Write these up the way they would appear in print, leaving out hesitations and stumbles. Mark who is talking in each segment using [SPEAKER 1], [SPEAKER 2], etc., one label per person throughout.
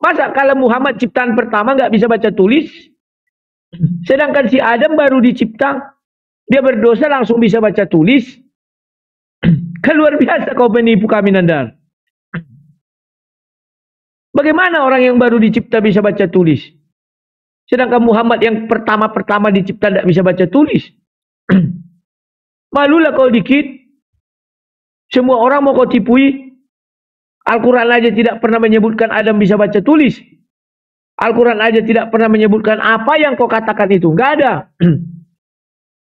[SPEAKER 1] Masa kalau Muhammad ciptaan pertama nggak bisa baca tulis, sedangkan si Adam baru dicipta, dia berdosa langsung bisa baca tulis? Kan luar biasa kau menipu kami, Nandar. Bagaimana orang yang baru dicipta bisa baca tulis? Sedangkan Muhammad yang pertama-pertama dicipta tidak bisa baca tulis. Malulah kau dikit. Semua orang mau kau tipui. Al-Quran aja tidak pernah menyebutkan Adam bisa baca tulis. Al-Quran aja tidak pernah menyebutkan apa yang kau katakan itu. Enggak ada.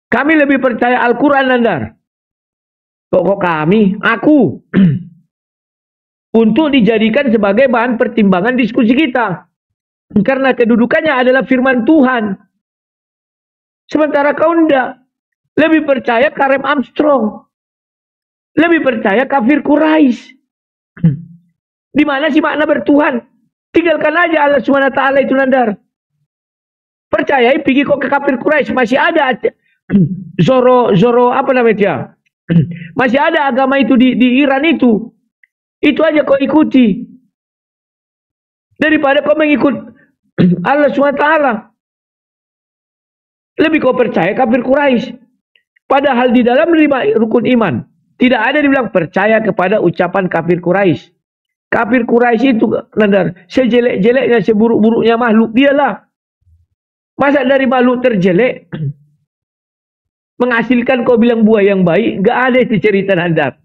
[SPEAKER 1] Kami lebih percaya Al-Quran, Nandar. Kok kami? Aku. Untuk dijadikan sebagai bahan pertimbangan diskusi kita. Karena kedudukannya adalah firman Tuhan. Sementara kau enggak. Lebih percaya Karem Armstrong. Lebih percaya kafir Quraisy. Di mana sih makna bertuhan? Tinggalkan aja Allah SWT itu, Nandar. Percayai pergi kok ke kafir Quraisy, masih ada Zoro apa namanya? Masih ada agama itu di Iran itu. Itu aja kau ikuti. Daripada kau mengikut Allah SWT. Lebih kau percaya kafir Quraisy. Padahal di dalam 5 rukun iman tidak ada dibilang percaya kepada ucapan kafir Quraisy. Kafir Quraisy itu, Nandar, sejelek-jeleknya, seburuk-buruknya makhluk dialah. Masa dari makhluk terjelek menghasilkan kau bilang buah yang baik? Gak ada itu cerita, Nandar.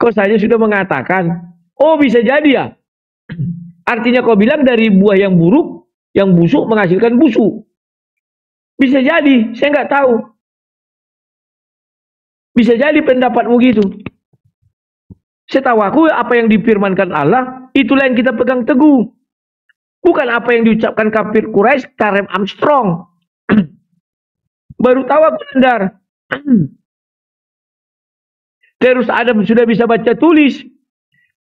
[SPEAKER 1] Kau saja sudah mengatakan, oh bisa jadi ya. Artinya kau bilang dari buah yang buruk, yang busuk menghasilkan busuk. Bisa jadi, saya nggak tahu. Bisa jadi pendapatmu gitu. Setahu aku apa yang difirmankan Allah, itulah yang kita pegang teguh. Bukan apa yang diucapkan kafir Quraisy, Karem Armstrong. Baru tahu aku, Nandar. Terus Adam sudah bisa baca tulis.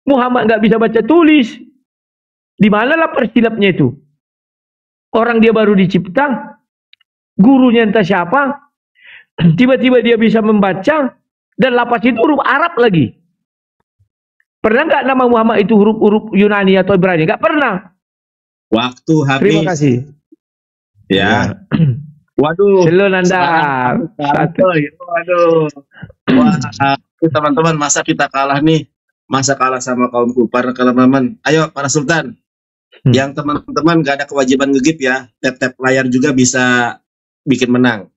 [SPEAKER 1] Muhammad nggak bisa baca tulis. Di manalah persilapnya itu? Orang dia baru dicipta, gurunya entah siapa, tiba-tiba dia bisa membaca, dan lapas itu huruf Arab lagi. Pernah nggak nama Muhammad itu huruf-huruf Yunani atau Ibrani? Nggak pernah.
[SPEAKER 2] Waktu habis.
[SPEAKER 1] Terima kasih.
[SPEAKER 2] Ya. Waduh.
[SPEAKER 1] Selalu, Nandar.
[SPEAKER 2] Waduh. Wah, teman-teman, masa kita kalah nih? Masa kalah sama kaum kufar, teman-teman? Ayo, para sultan. Yang teman-teman gak ada kewajiban ngegip ya. Tap-tap layar juga bisa bikin menang.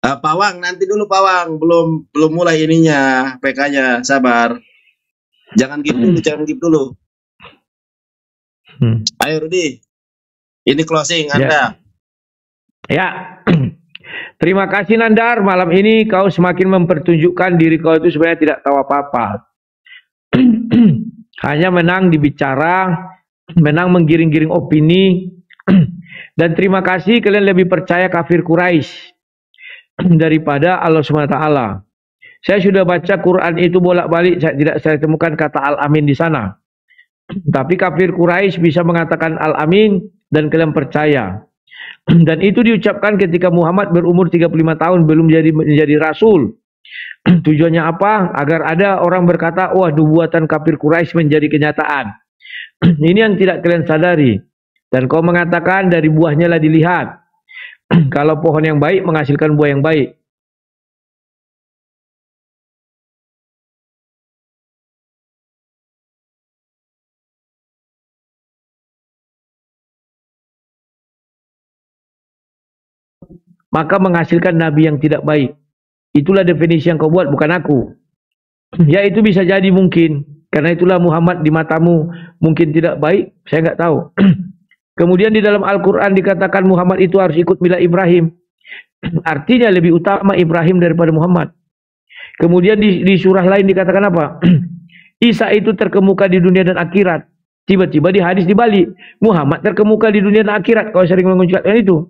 [SPEAKER 2] Pawang, nanti dulu Pawang. Belum mulai ininya, PK-nya. Sabar. Jangan gip dulu. Ayo Rudi. Ini closing Anda.
[SPEAKER 1] Ya. Terima kasih, Nandar. Malam ini kau semakin mempertunjukkan diri kau itu sebenarnya tidak tahu apa-apa. Hanya menang dibicara, menang menggiring-giring opini. Dan terima kasih kalian lebih percaya kafir Quraisy daripada Allah SWT. Saya sudah baca Quran itu bolak-balik, saya temukan kata Al-Amin di sana. Tapi kafir Quraisy bisa mengatakan Al-Amin dan kalian percaya. Dan itu diucapkan ketika Muhammad berumur 35 tahun belum menjadi rasul. Tujuannya apa? Agar ada orang berkata, wah, nubuatan kafir Quraisy menjadi kenyataan. Ini yang tidak kalian sadari. Dan kau mengatakan dari buahnya lah dilihat. Kalau pohon yang baik menghasilkan buah yang baik. Maka menghasilkan nabi yang tidak baik. Itulah definisi yang kau buat, bukan aku. Ya, itu bisa jadi mungkin. Karena itulah Muhammad di matamu mungkin tidak baik, saya nggak tahu. Kemudian di dalam Al-Quran dikatakan Muhammad itu harus ikut milah Ibrahim. Artinya lebih utama Ibrahim daripada Muhammad. Kemudian di surah lain dikatakan apa? Isa itu terkemuka di dunia dan akhirat. Tiba-tiba di hadis dibalik. Muhammad terkemuka di dunia dan akhirat. Kau sering mengucapkan itu.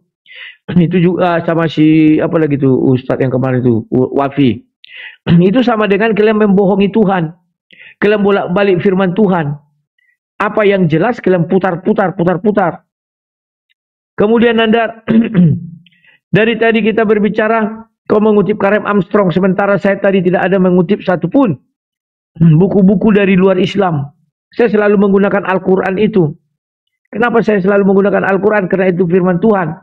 [SPEAKER 1] Itu juga sama si apa lagi tuh Ustadz yang kemarin itu Wafi. Itu sama dengan kalian membohongi Tuhan. Kalian bolak-balik firman Tuhan. Apa yang jelas kalian putar-putar. Kemudian Nandar, dari tadi kita berbicara, kau mengutip Karem Armstrong, sementara saya tadi tidak ada mengutip satupun buku-buku dari luar Islam. Saya selalu menggunakan Al-Quran itu. Kenapa saya selalu menggunakan Al-Quran? Karena itu firman Tuhan.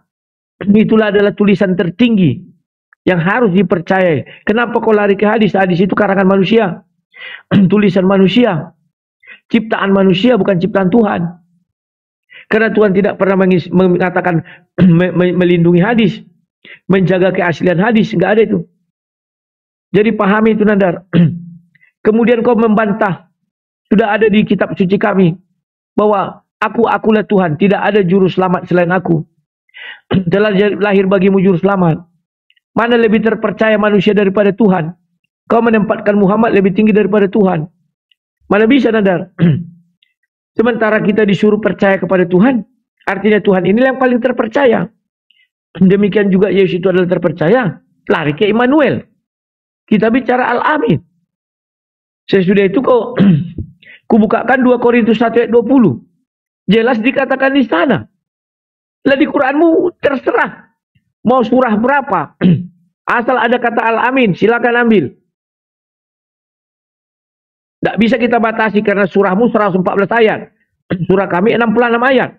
[SPEAKER 1] Itulah adalah tulisan tertinggi yang harus dipercayai. Kenapa kau lari ke hadis? Hadis itu karangan manusia. Tulisan manusia. Ciptaan manusia, bukan ciptaan Tuhan. Karena Tuhan tidak pernah mengatakan melindungi hadis. Menjaga keaslian hadis. Enggak ada itu. Jadi pahami itu, Nandar. Kemudian kau membantah. Sudah ada di kitab suci kami. Bahwa akulah Tuhan, tidak ada juru selamat selain aku. Telah lahir bagimu juru selamat. Mana lebih terpercaya manusia daripada Tuhan? Kau menempatkan Muhammad lebih tinggi daripada Tuhan. Mana bisa, Nandar? Sementara kita disuruh percaya kepada Tuhan, artinya Tuhan inilah yang paling terpercaya. Demikian juga Yesus itu adalah terpercaya. Lari ke Immanuel. Kita bicara Al-Amin. Sesudah itu kau kubukakan 2 Korintus 1 ayat 20. Jelas dikatakan di sana. Lah di Quranmu terserah. Mau surah berapa. Asal ada kata Al-Amin, silakan ambil. Tidak bisa kita batasi karena surahmu 114 ayat. Surah kami 66 ayat.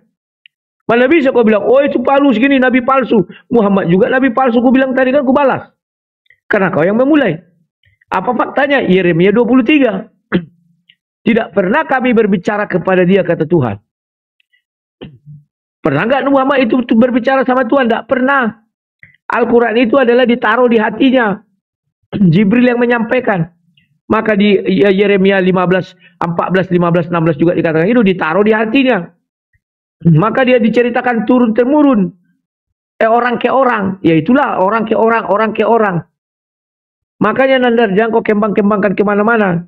[SPEAKER 1] Mana bisa kau bilang, oh itu palsu segini, Nabi palsu. Muhammad juga Nabi palsu, ku bilang tadi kan ku balas. Karena kau yang memulai. Apa faktanya? Yeremia 23. Tidak pernah kami berbicara kepada dia, kata Tuhan. Pernah enggak Muhammad itu berbicara sama Tuhan? Tidak pernah. Al-Quran itu adalah ditaruh di hatinya. Jibril yang menyampaikan. Maka di Yeremia 15, 14, 15, 16 juga dikatakan itu ditaruh di hatinya. Maka dia diceritakan turun-temurun. Orang ke orang. Ya itulah orang ke orang, orang ke orang. Makanya Nandar jangan kau kembang-kembangkan kemana-mana.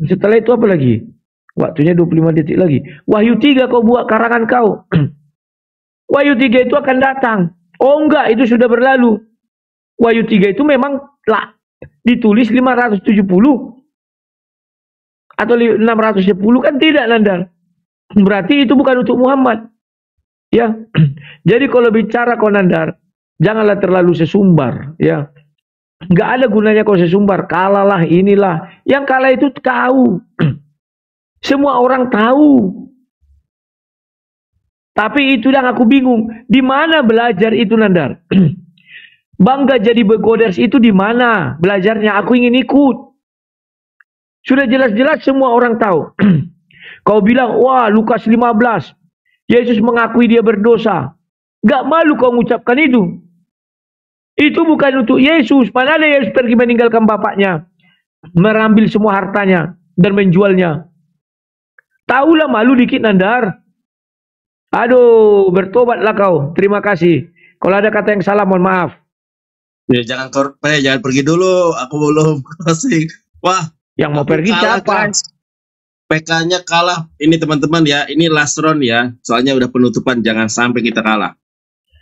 [SPEAKER 1] Setelah itu apa lagi? Waktunya 25 detik lagi. Wahyu 3 kau buat karangan kau. Wahyu 3 itu akan datang. Oh enggak, itu sudah berlalu. Wahyu 3 itu memang lah ditulis 570 atau 610 kan tidak, Nandar. Berarti itu bukan untuk Muhammad. Ya. Jadi kalau bicara kau, Nandar, janganlah terlalu sesumbar, ya. Enggak ada gunanya kau sesumbar. Kalahlah inilah. Yang kalah itu kau. Semua orang tahu. Tapi itu yang aku bingung. Di mana belajar itu, Nandar? Bangga jadi begoders itu di mana belajarnya? Aku ingin ikut. Sudah jelas-jelas semua orang tahu. Kau bilang, wah Lukas 15. Yesus mengakui dia berdosa. Gak malu kau mengucapkan itu. Itu bukan untuk Yesus. Padahal Yesus pergi meninggalkan bapaknya. Merambil semua hartanya. Dan menjualnya. Tahulah malu dikit, Nandar. Aduh, bertobatlah kau. Terima kasih. Kalau ada kata yang salah, mohon maaf.
[SPEAKER 2] Ya, jangan pergi dulu. Aku belum closing. Wah,
[SPEAKER 1] yang mau pergi siapa?
[SPEAKER 2] PK-nya kalah. Ini teman-teman ya, ini last round ya. Soalnya udah penutupan, jangan sampai kita kalah.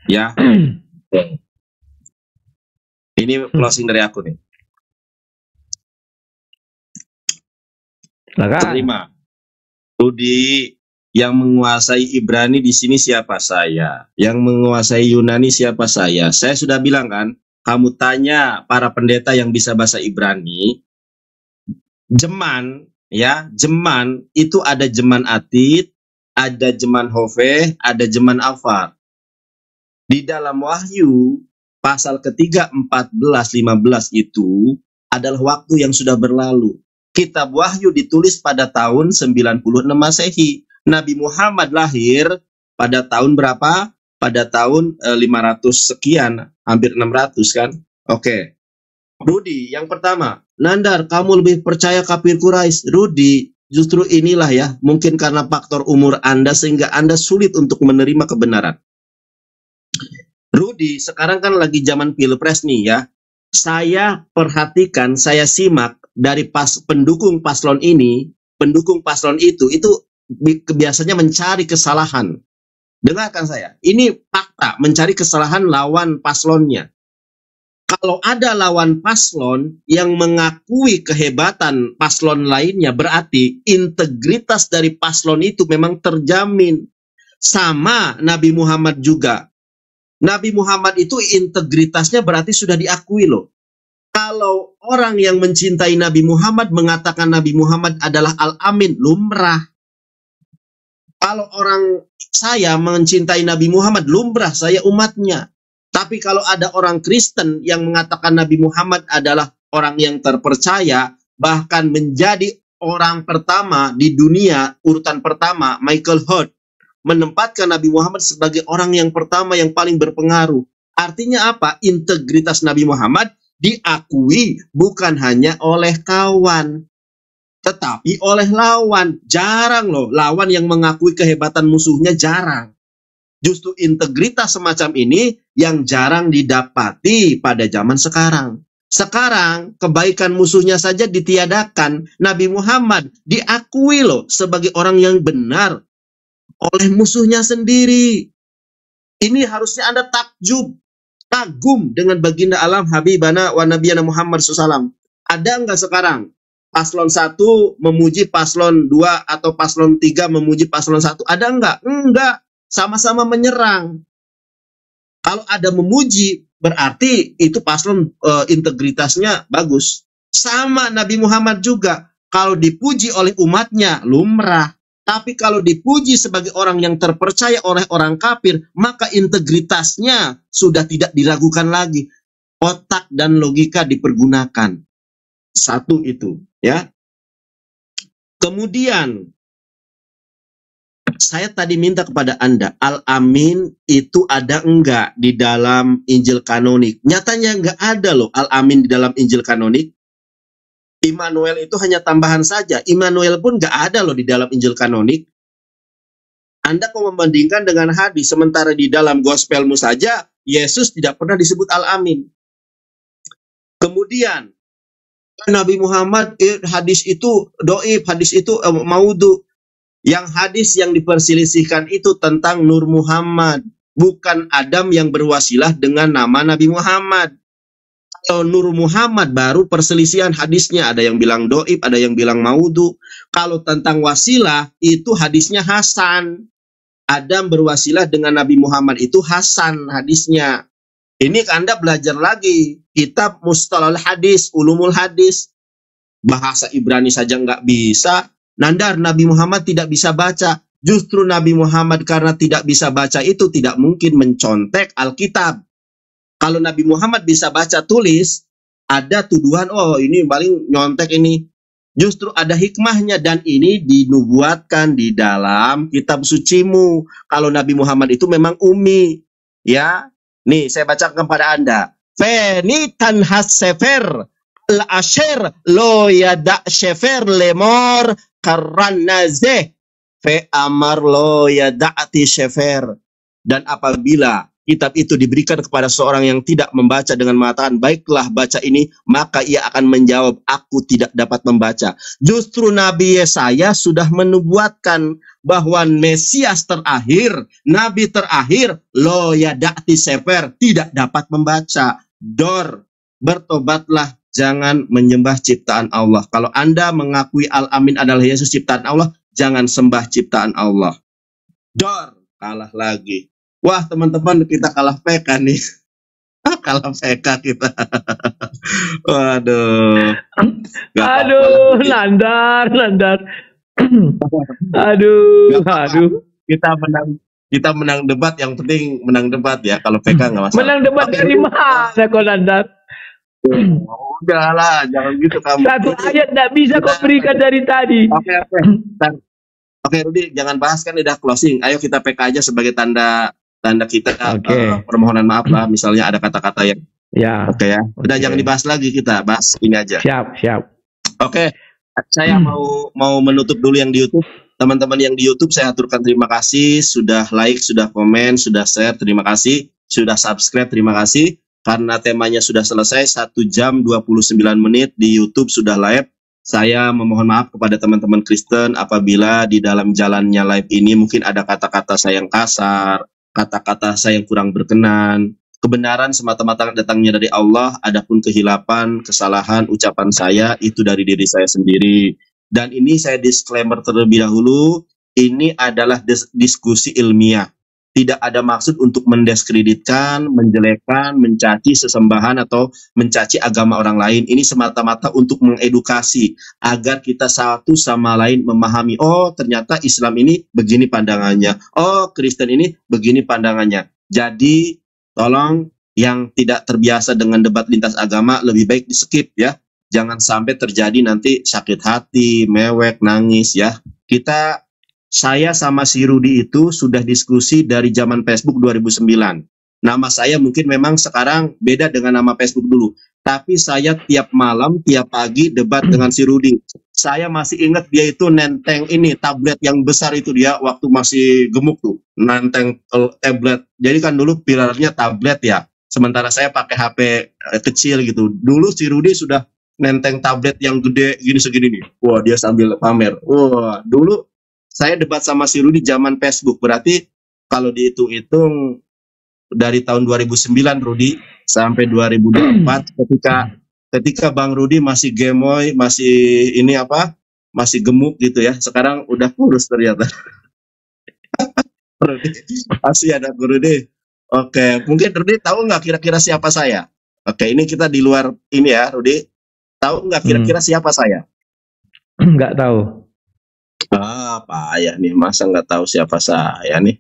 [SPEAKER 2] Ya. Ini closing dari aku nih. Terima. Rudi, yang menguasai Ibrani di sini siapa saya? Yang menguasai Yunani siapa saya? Saya sudah bilang kan, kamu tanya para pendeta yang bisa bahasa Ibrani, Jeman, ya, Jeman itu ada Jeman Atid, ada Jeman Hove, ada Jeman Afar. Di dalam Wahyu pasal ketiga, 14, 15 itu adalah waktu yang sudah berlalu. Kitab Wahyu ditulis pada tahun 96 Masehi. Nabi Muhammad lahir pada tahun berapa? Pada tahun 500 sekian, hampir 600 kan? Oke. Rudi, yang pertama, Nandar, kamu lebih percaya kafir Quraisy. Rudi, justru inilah ya, mungkin karena faktor umur Anda sehingga Anda sulit untuk menerima kebenaran. Rudi, sekarang kan lagi zaman pilpres nih ya. Saya perhatikan, saya simak dari pendukung paslon ini, pendukung paslon itu biasanya mencari kesalahan. Dengarkan saya, ini fakta, mencari kesalahan lawan paslonnya. Kalau ada lawan paslon yang mengakui kehebatan paslon lainnya, berarti integritas dari paslon itu memang terjamin. Sama Nabi Muhammad juga. Nabi Muhammad itu integritasnya berarti sudah diakui loh. Kalau orang yang mencintai Nabi Muhammad mengatakan Nabi Muhammad adalah Al-Amin, lumrah. Kalau orang saya mencintai Nabi Muhammad, lumrah saya umatnya. Tapi kalau ada orang Kristen yang mengatakan Nabi Muhammad adalah orang yang terpercaya, bahkan menjadi orang pertama di dunia, urutan pertama, Michael Hort, menempatkan Nabi Muhammad sebagai orang yang pertama yang paling berpengaruh. Artinya apa? Integritas Nabi Muhammad diakui bukan hanya oleh kawan, tetapi oleh lawan. Jarang loh lawan yang mengakui kehebatan musuhnya, jarang. Justru integritas semacam ini yang jarang didapati pada zaman sekarang. Sekarang kebaikan musuhnya saja ditiadakan. Nabi Muhammad diakui loh sebagai orang yang benar oleh musuhnya sendiri. Ini harusnya Anda takjub, kagum dengan baginda alam Habibana wa Nabiyana Muhammad SAW. Ada nggak sekarang paslon 1 memuji paslon 2 atau paslon 3 memuji paslon 1? Ada nggak? Enggak. Sama-sama menyerang. Kalau ada memuji, berarti itu paslon integritasnya bagus. Sama Nabi Muhammad juga. Kalau dipuji oleh umatnya, lumrah. Tapi kalau dipuji sebagai orang yang terpercaya oleh orang kafir, maka integritasnya sudah tidak diragukan lagi. Otak dan logika dipergunakan. Satu itu, ya. Kemudian, saya tadi minta kepada Anda, Al-Amin itu ada enggak di dalam Injil kanonik? Nyatanya enggak ada loh Al-Amin di dalam Injil kanonik. Immanuel itu hanya tambahan saja. Immanuel pun enggak ada loh di dalam Injil kanonik. Anda kok membandingkan dengan hadis, sementara di dalam gospelmu saja, Yesus tidak pernah disebut Al-Amin. Kemudian, Nabi Muhammad, hadis itu doib, hadis itu maudhu. Yang hadis yang diperselisihkan itu tentang Nur Muhammad, bukan Adam yang berwasilah dengan nama Nabi Muhammad. Kalau Nur Muhammad baru perselisihan hadisnya, ada yang bilang doib, ada yang bilang maudhu. Kalau tentang wasilah itu hadisnya Hasan. Adam berwasilah dengan Nabi Muhammad itu Hasan hadisnya. Ini Anda belajar lagi kitab Mustalahul Hadis, Ulumul Hadis. Bahasa Ibrani saja nggak bisa. Nandar, Nabi Muhammad tidak bisa baca. Justru Nabi Muhammad karena tidak bisa baca itu tidak mungkin mencontek Alkitab. Kalau Nabi Muhammad bisa baca tulis, ada tuduhan, oh ini paling nyontek ini. Justru ada hikmahnya dan ini dinubuatkan di dalam kitab sucimu. Kalau Nabi Muhammad itu memang ummi. Ya, nih saya bacakan kepada Anda. Fenitan has-sefer al-asher lo yada shefer lemor karanaze fe amar lo yada'ati shefer. Dan apabila kitab itu diberikan kepada seorang yang tidak membaca dengan mengatakan, baiklah baca ini, maka ia akan menjawab, aku tidak dapat membaca. Justru Nabi Yesaya sudah menubuatkan bahwa Mesias terakhir, Nabi terakhir, lo yada'ati shefer, tidak dapat membaca. Dor, bertobatlah, jangan menyembah ciptaan Allah. Kalau Anda mengakui Al-Amin adalah Yesus ciptaan Allah, jangan sembah ciptaan Allah. Dor, kalah lagi. Wah teman-teman, kita kalah PK nih. Kalah PK kita. Waduh.
[SPEAKER 1] Aduh, landar. Aduh.
[SPEAKER 2] Kita menang debat, yang penting menang debat ya. Kalau PK nggak masalah.
[SPEAKER 1] Menang debat dari mana kok landar?
[SPEAKER 2] Udahlah, jangan gitu kamu.
[SPEAKER 1] Satu ayat tidak bisa kau berikan dari tadi.
[SPEAKER 2] Oke, Rudi, jangan bahas kan udah closing. Ayo kita PK aja sebagai tanda kita permohonan maaf lah. Misalnya ada kata-kata yang Oke ya. Udah jangan dibahas lagi, kita bahas ini aja.
[SPEAKER 1] Siap.
[SPEAKER 2] Oke, saya mau menutup dulu yang di YouTube. Teman-teman yang di YouTube saya aturkan terima kasih sudah like, sudah komen, sudah share, terima kasih. Sudah subscribe, terima kasih. Karena temanya sudah selesai, 1 jam 29 menit di YouTube sudah live. Saya memohon maaf kepada teman-teman Kristen apabila di dalam jalannya live ini mungkin ada kata-kata saya yang kasar, kata-kata saya yang kurang berkenan. Kebenaran semata-mata datangnya dari Allah, adapun kehilapan, kesalahan, ucapan saya itu dari diri saya sendiri. Dan ini saya disclaimer terlebih dahulu, ini adalah diskusi ilmiah. tidak ada maksud untuk mendiskreditkan, menjelekkan, mencaci sesembahan atau mencaci agama orang lain. Ini semata-mata untuk mengedukasi agar kita satu sama lain memahami, oh ternyata Islam ini begini pandangannya, oh Kristen ini begini pandangannya. Jadi tolong yang tidak terbiasa dengan debat lintas agama lebih baik di skip ya. Jangan sampai terjadi nanti sakit hati, mewek, nangis ya. Saya sama si Rudi itu sudah diskusi dari zaman Facebook 2009. Nama saya mungkin memang sekarang beda dengan nama Facebook dulu. Tapi saya tiap malam, tiap pagi debat dengan si Rudi. Saya masih ingat dia itu nenteng ini, tablet yang besar itu dia waktu masih gemuk tuh. Nenteng tablet. Jadi kan dulu pilarnya tablet ya. Sementara saya pakai HP kecil gitu. Dulu si Rudi sudah nenteng tablet yang gede gini segini nih. Wah, dia sambil pamer. Wah, dulu saya debat sama si Rudi zaman Facebook. Berarti kalau dihitung-hitung dari tahun 2009 Rudi sampai 2024 ketika Bang Rudi masih gemoy, masih ini apa? Masih gemuk gitu ya. Sekarang udah kurus ternyata. Rudi, masih ada Rudi. Oke, mungkin Rudi tahu nggak kira-kira siapa saya? Oke, ini kita di luar ini ya, Rudi. Tahu nggak kira-kira siapa saya?
[SPEAKER 1] Nggak tahu.
[SPEAKER 2] Payah nih, masa nggak tahu siapa saya nih.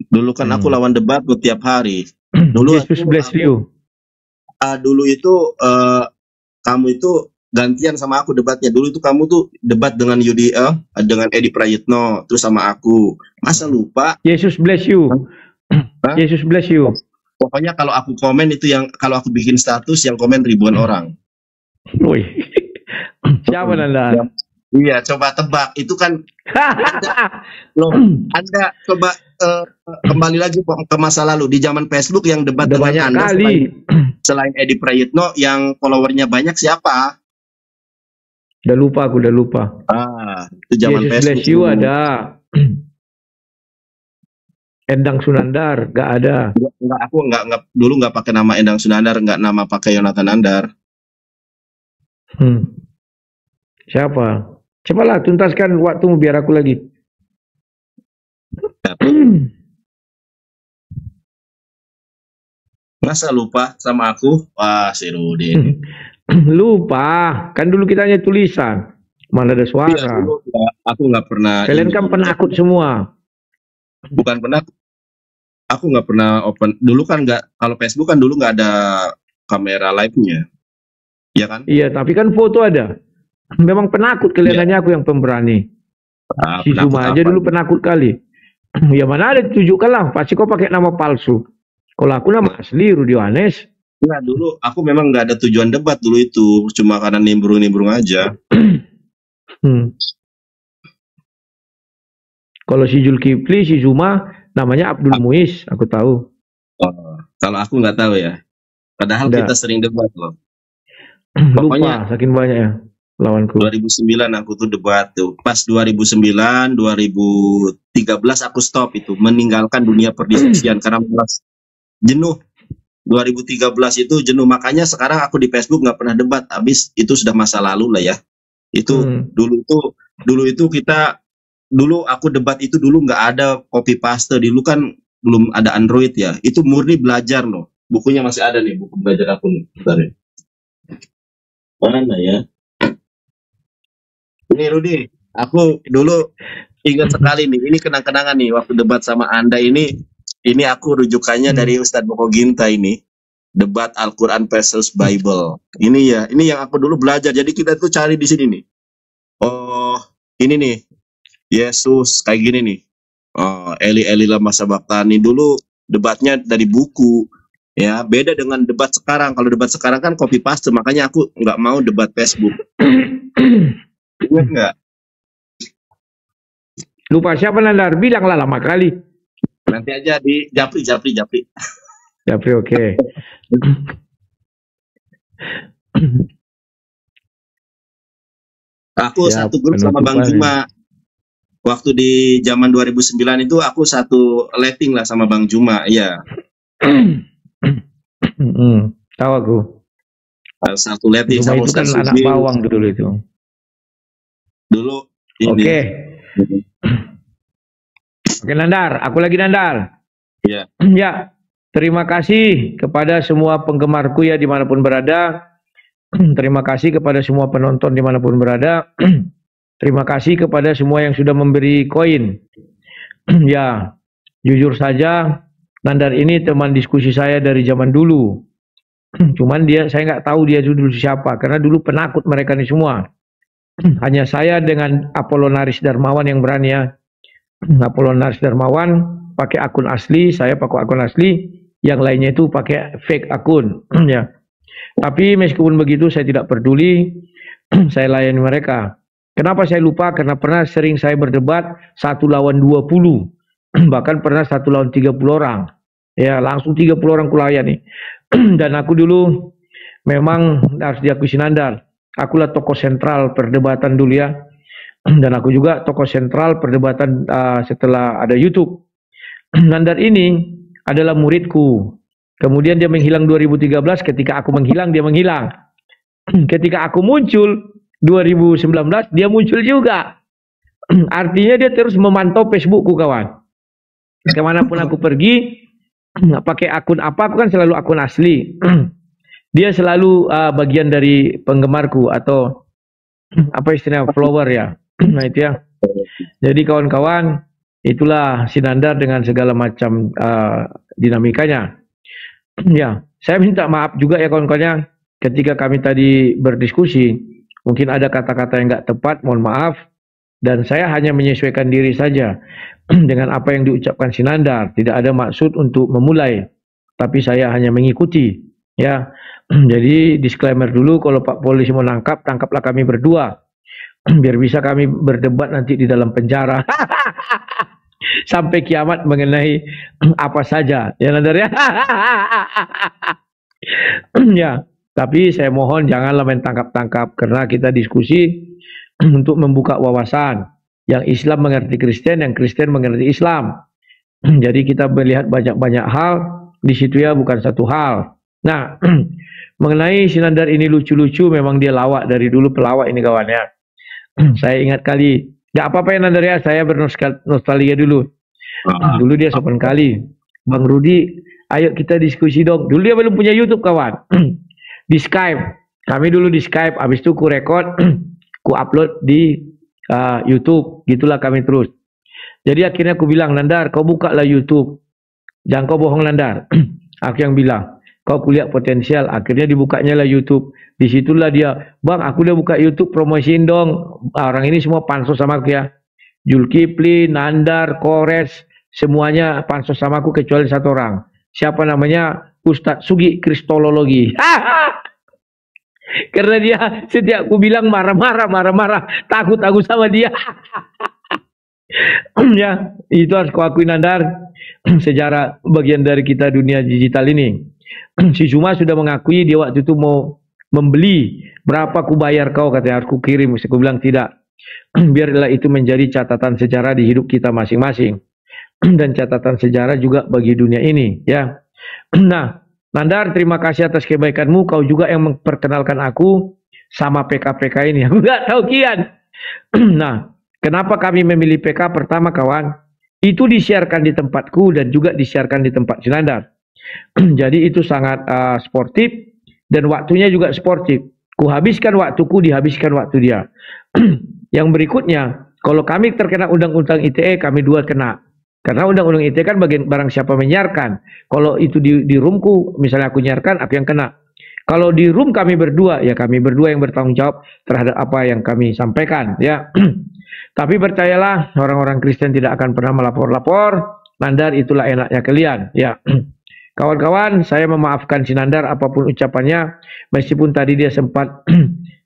[SPEAKER 2] Dulu kan aku lawan debat tuh tiap hari. Dulu
[SPEAKER 1] Jesus bless you.
[SPEAKER 2] Dulu itu kamu itu gantian sama aku debatnya. Dulu itu kamu tuh debat dengan dengan Edi Prayitno, terus sama aku. Masa lupa?
[SPEAKER 1] Jesus bless you. Jesus bless you.
[SPEAKER 2] Pokoknya kalau aku komen itu kalau aku bikin status yang komen ribuan orang.
[SPEAKER 1] Woi. Siapa Nanda?
[SPEAKER 2] Iya, coba tebak. Itu kan Anda coba kembali lagi ke masa lalu di zaman Facebook yang debat dengan
[SPEAKER 1] banyak
[SPEAKER 2] Anda
[SPEAKER 1] kali.
[SPEAKER 2] Selain Edi Prayitno yang followernya banyak siapa?
[SPEAKER 1] Udah lupa.
[SPEAKER 2] Itu zaman
[SPEAKER 1] Jesus
[SPEAKER 2] Facebook.
[SPEAKER 1] bless you ada. Endang Sunandar, nggak ada.
[SPEAKER 2] Enggak, aku dulu nggak pakai nama Endang Sunandar, nggak nama pakai Yonatan Andar.
[SPEAKER 1] Siapa? Cobalah tuntaskan waktumu biar aku lagi.
[SPEAKER 2] Masa lupa sama aku? Wah, si Rudi.
[SPEAKER 1] Lupa, kan dulu kita hanya tulisan, mana ada suara.
[SPEAKER 2] Iya, dulu, aku nggak pernah.
[SPEAKER 1] Kalian kan penakut semua.
[SPEAKER 2] Bukan penakut. Aku nggak pernah open. Dulu kan nggak. Kalau Facebook kan dulu nggak ada kamera live-nya. Iya kan?
[SPEAKER 1] Iya, tapi kan foto ada. Memang penakut kelihatannya aku yang pemberani. Si Zuma aja dulu penakut kali. Ya mana ada, tunjukkan lah. Pasti kau pakai nama palsu. Kalau aku nama asli Rudi Yohanes.
[SPEAKER 2] Ya dulu aku memang nggak ada tujuan debat dulu itu. Cuma karena nimbrung-nimbrung aja.
[SPEAKER 1] Kalau si Zulkifli, si Zuma, namanya Abdul Muiz. Aku tahu.
[SPEAKER 2] Kalau aku nggak tahu ya. Padahal kita sering debat loh.
[SPEAKER 1] Pokoknya, lupa, saking banyak ya. Lawanku.
[SPEAKER 2] 2009 aku tuh debat tuh. Pas 2009, 2013 aku stop itu. Meninggalkan dunia perdiskusian karena malas. Jenuh. 2013 itu jenuh. Makanya sekarang aku di Facebook nggak pernah debat. Habis itu sudah masa lalu lah ya. Itu dulu aku debat itu dulu nggak ada copy paste. Dulu kan belum ada Android ya. Itu murni belajar loh. Bukunya masih ada nih, buku belajar aku nih. Bentar ya. Mana ya? Ini Rudi, aku dulu ingat sekali nih, ini kenang-kenangan nih waktu debat sama Anda ini aku rujukannya dari Ustadz Boko Ginta ini, debat Al-Quran versus Bible. Ini yang aku dulu belajar, jadi kita tuh cari di sini nih. Oh, ini nih, Yesus kayak gini nih. Oh, Eli lama sabachthani, dulu debatnya dari buku. Ya, beda dengan debat sekarang. Kalau debat sekarang kan copy paste, makanya aku nggak mau debat Facebook. Ingat nggak?
[SPEAKER 1] Lupa siapa Nandar? Bilanglah lama kali.
[SPEAKER 2] Nanti aja di Japri.
[SPEAKER 1] Japri oke.
[SPEAKER 2] Aku satu grup sama Bang Juma. Waktu di zaman 2009 itu aku satu letting lah sama Bang Juma. Iya.
[SPEAKER 1] Tahu aku.
[SPEAKER 2] Satu letting sama
[SPEAKER 1] itu kan anak bawang dulu itu.
[SPEAKER 2] Dulu ini.
[SPEAKER 1] Oke Nandar, aku lagi Nandar.
[SPEAKER 2] Ya.
[SPEAKER 1] Ya, terima kasih kepada semua penggemarku ya dimanapun berada. Terima kasih kepada semua penonton dimanapun berada. Terima kasih kepada semua yang sudah memberi koin. Ya, jujur saja, Nandar ini teman diskusi saya dari zaman dulu. Cuman saya nggak tahu dia dulu siapa, karena dulu penakut mereka ini semua. Hanya saya dengan Apolonaris Darmawan yang berani ya. Apolonaris Darmawan pakai akun asli, saya pakai akun asli, yang lainnya itu pakai fake akun. Ya. Tapi meskipun begitu saya tidak peduli, saya layani mereka. Kenapa saya lupa? Karena pernah sering saya berdebat 1 lawan 20. Bahkan pernah 1 lawan 30 orang. Ya, langsung 30 orang kulayani. Dan aku dulu memang harus diakui Sinandar. Akulah tokoh sentral perdebatan dulu ya. Dan aku juga tokoh sentral perdebatan setelah ada YouTube. Nandar ini adalah muridku. Kemudian dia menghilang 2013, ketika aku menghilang, dia menghilang. Ketika aku muncul 2019, dia muncul juga. Artinya dia terus memantau Facebookku, kawan. Kemanapun aku pergi, pakai akun apa, aku kan selalu akun asli. Dia selalu bagian dari penggemarku atau apa istilahnya, follower ya. Nah itu ya. Jadi kawan-kawan, itulah Sinandar dengan segala macam dinamikanya. Ya, saya minta maaf juga ya kawan-kawannya, ketika kami tadi berdiskusi, mungkin ada kata-kata yang nggak tepat, mohon maaf. Dan saya hanya menyesuaikan diri saja dengan apa yang diucapkan Sinandar. Tidak ada maksud untuk memulai, tapi saya hanya mengikuti. Ya, jadi disclaimer dulu, kalau Pak Polisi mau nangkap, tangkaplah kami berdua, biar bisa kami berdebat nanti di dalam penjara. Sampai kiamat mengenai apa saja, ya Nandar ya. Ya, tapi saya mohon janganlah main tangkap-tangkap, karena kita diskusi untuk membuka wawasan. Yang Islam mengerti Kristen, yang Kristen mengerti Islam. Jadi kita melihat banyak-banyak hal di situ ya, bukan satu hal. Nah, mengenai Sinandar ini lucu-lucu, memang dia lawak dari dulu, pelawak ini kawan ya. Saya ingat kali, nggak apa-apa ya Nandar ya, saya bernostalgia dulu. Dulu dia sopan kali, Bang Rudi, ayo kita diskusi dong. Dulu dia belum punya YouTube kawan. Di Skype, kami dulu di Skype, habis itu ku record, ku upload di YouTube, gitulah kami terus. Jadi akhirnya aku bilang, Nandar, kau buka lah YouTube, jangan kau bohong Nandar. Aku yang bilang, kau kuliah potensial. Akhirnya dibukanya lah YouTube. Disitulah dia, Bang, aku udah buka YouTube, promosiin dong. Orang ini semua pansos sama aku ya. Zulkifli, Nandar, Kores, semuanya pansos sama aku kecuali satu orang. Siapa namanya? Ustadz Sugi Kristologi. Karena dia setiap aku bilang marah-marah, takut aku sama dia. Ya, itu harus kau akui Nandar, sejarah bagian dari kita dunia digital ini. Si Zuma sudah mengakui dia waktu itu mau membeli, berapa ku bayar kau, katanya, harus ku kirim. Aku bilang tidak. Biarlah itu menjadi catatan sejarah di hidup kita masing-masing. Dan catatan sejarah juga bagi dunia ini ya. Nah, Nandar, terima kasih atas kebaikanmu. Kau juga yang memperkenalkan aku sama PK-PK ini. Aku nggak tahu kian. Nah, kenapa kami memilih PK? Pertama kawan, itu disiarkan di tempatku dan juga disiarkan di tempat Sinandar. Jadi itu sangat sportif dan waktunya juga sportif. Kuhabiskan waktuku, dihabiskan waktu dia. Yang berikutnya, kalau kami terkena undang-undang ITE, kami dua kena. Karena undang-undang ITE kan bagian barang siapa menyiarkan. Kalau itu di roomku, misalnya aku nyiarkan, aku yang kena. Kalau di room kami berdua, ya kami berdua yang bertanggung jawab terhadap apa yang kami sampaikan. Ya. Tapi percayalah, orang-orang Kristen tidak akan pernah melapor-lapor. Nandar, itulah enaknya kalian. Ya. Kawan-kawan, saya memaafkan Sinandar apapun ucapannya, meskipun tadi dia sempat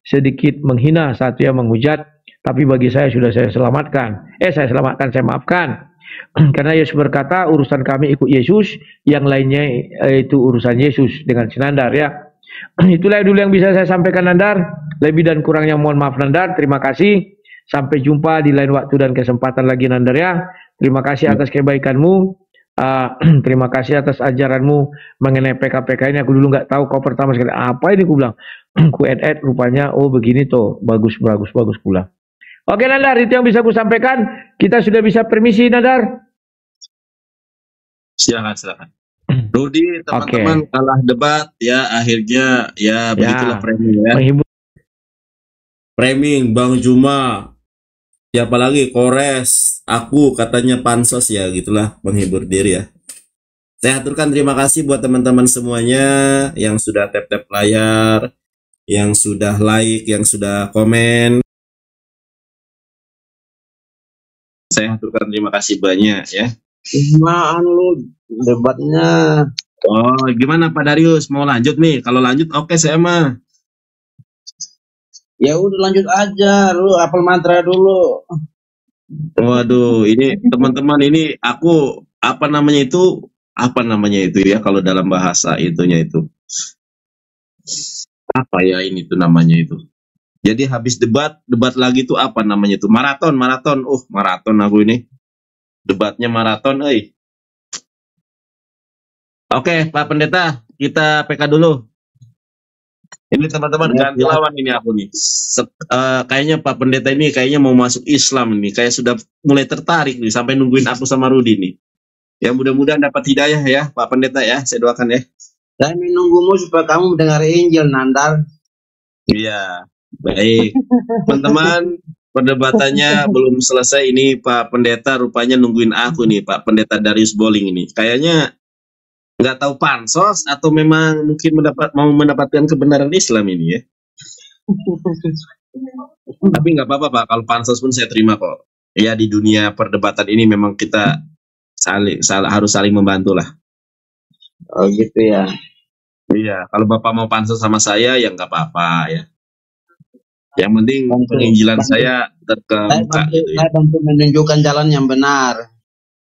[SPEAKER 1] sedikit menghina saat dia menghujat, tapi bagi saya sudah saya selamatkan. Saya selamatkan, saya maafkan. Karena Yesus berkata, urusan kami ikut Yesus, yang lainnya itu urusan Yesus dengan Sinandar ya. Itulah dulu yang bisa saya sampaikan Nandar. Lebih dan kurangnya mohon maaf Nandar. Terima kasih. Sampai jumpa di lain waktu dan kesempatan lagi Nandar ya. Terima kasih atas kebaikanmu. Terima kasih atas ajaranmu mengenai PK-PK ini. Aku dulu nggak tahu, kau pertama sekali apa ini, aku bilang. Ku edit rupanya, oh begini tuh, bagus pula. Oke Nandar, itu yang bisa aku sampaikan. Kita sudah bisa permisi Nandar.
[SPEAKER 2] Silakan. Rudi,
[SPEAKER 1] Oke.
[SPEAKER 2] teman-teman kalah debat ya, akhirnya ya begitulah framing ya.
[SPEAKER 1] Menghibur.
[SPEAKER 2] Framing Bang Juma, siapa lagi? Kores, aku katanya pansos ya, gitulah menghibur diri ya. Saya aturkan terima kasih buat teman-teman semuanya yang sudah tap-tap layar, yang sudah like, yang sudah komen. Saya aturkan terima kasih banyak ya.
[SPEAKER 3] Gimana lu debatnya?
[SPEAKER 2] Oh, gimana Pak Darius? Mau lanjut nih? Kalau lanjut oke saya mah.
[SPEAKER 3] Ya udah lanjut aja, lu hafal mantra dulu.
[SPEAKER 2] Waduh, ini teman-teman, ini aku apa namanya itu ya kalau dalam bahasa itunya itu. Apa ya ini tuh namanya itu. Jadi habis debat lagi tuh apa namanya itu? Maraton. Maraton aku ini. Debatnya maraton, Oke, Pak Pendeta, kita PK dulu. Ini teman-teman ganti lawan ini aku nih. Kayaknya Pak Pendeta ini kayaknya mau masuk Islam nih. Kayak sudah mulai tertarik nih sampai nungguin aku sama Rudi nih. Ya mudah-mudahan dapat hidayah ya Pak Pendeta ya. Saya doakan ya.
[SPEAKER 3] Saya menunggumu supaya kamu mendengar Injil, Nandar.
[SPEAKER 2] Iya, baik. Teman-teman, perdebatannya belum selesai ini Pak Pendeta rupanya nungguin aku nih Pak Pendeta Darius Boling ini. Kayaknya nggak tahu pansos atau memang mungkin mau mendapatkan kebenaran Islam ini ya. Tapi nggak apa-apa Pak, kalau pansos pun saya terima kok. Ya di dunia perdebatan ini memang kita harus saling membantu lah.
[SPEAKER 3] Oh gitu ya.
[SPEAKER 2] Iya, kalau Bapak mau pansos sama saya ya nggak apa-apa ya. Yang penting penginjilan saya terkemuka gitu ya.
[SPEAKER 3] Saya bantu menunjukkan jalan yang benar.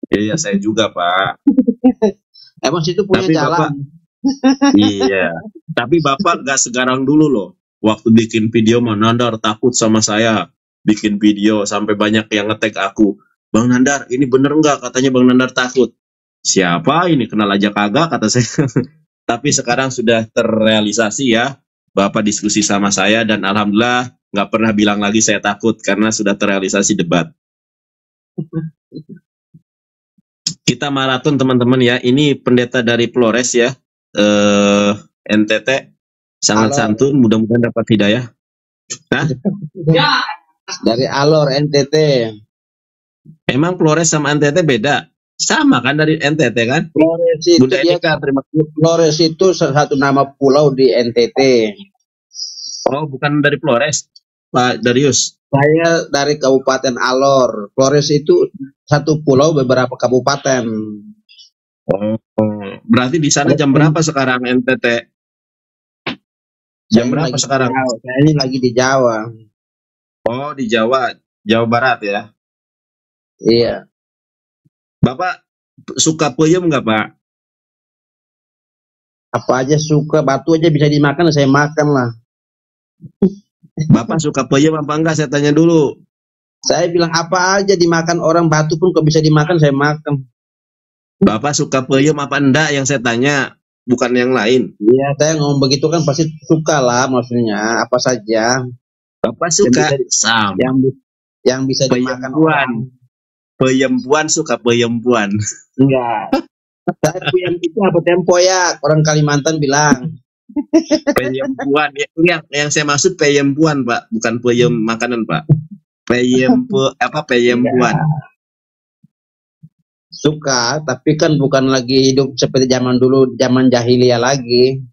[SPEAKER 2] Iya, saya juga Pak.
[SPEAKER 3] Emang situ punya
[SPEAKER 2] Tapi
[SPEAKER 3] jalan.
[SPEAKER 2] Iya, tapi Bapak gak segarang dulu loh. Waktu bikin video Nandar takut sama saya. Bikin video sampai banyak yang nge-tag aku. Bang Nandar, ini bener nggak? Katanya Bang Nandar takut. Siapa ini? Kenal aja kagak kata saya. Tapi sekarang sudah terrealisasi ya. Bapak diskusi sama saya dan alhamdulillah nggak pernah bilang lagi saya takut karena sudah terrealisasi debat. Kita maraton teman-teman ya. Ini pendeta dari Flores ya. NTT sangat santun, mudah-mudahan dapat hidayah. Hah?
[SPEAKER 3] Dari Alor NTT.
[SPEAKER 2] Emang Flores sama NTT beda? Sama kan dari NTT kan?
[SPEAKER 3] Flores itu
[SPEAKER 2] Bunda Enika, terima kasih.
[SPEAKER 3] Flores itu salah satu nama pulau di NTT.
[SPEAKER 2] Oh, bukan dari Flores, Pak Darius.
[SPEAKER 3] Saya dari Kabupaten Alor. Flores itu satu pulau beberapa kabupaten.
[SPEAKER 2] Oh, berarti di sana jam berapa sekarang NTT? Jam berapa sekarang?
[SPEAKER 3] Saya ini lagi di Jawa.
[SPEAKER 2] Oh, di Jawa, Jawa Barat ya?
[SPEAKER 3] Iya.
[SPEAKER 2] Bapak suka peyem nggak Pak?
[SPEAKER 3] Apa aja suka, batu aja bisa dimakan, saya makan lah.
[SPEAKER 2] Bapak suka peyem apa enggak? Saya tanya dulu.
[SPEAKER 3] Saya bilang apa aja dimakan orang, batu pun kok bisa dimakan, saya makan.
[SPEAKER 2] Bapak suka peyem apa enggak yang saya tanya, bukan yang lain.
[SPEAKER 3] Iya, saya ngomong begitu kan pasti suka lah, maksudnya apa saja.
[SPEAKER 2] Bapak suka sama.
[SPEAKER 3] Yang bisa dimakan orang.
[SPEAKER 2] Peyempuan suka peyempuan.
[SPEAKER 3] Enggak. Saya peyem itu apa tempoyak, orang Kalimantan bilang.
[SPEAKER 2] Peyempuan yang saya maksud peyempuan Pak, bukan peyem makanan Pak. Peyempuan.
[SPEAKER 3] Suka, tapi kan bukan lagi hidup seperti zaman dulu, zaman jahiliyah lagi.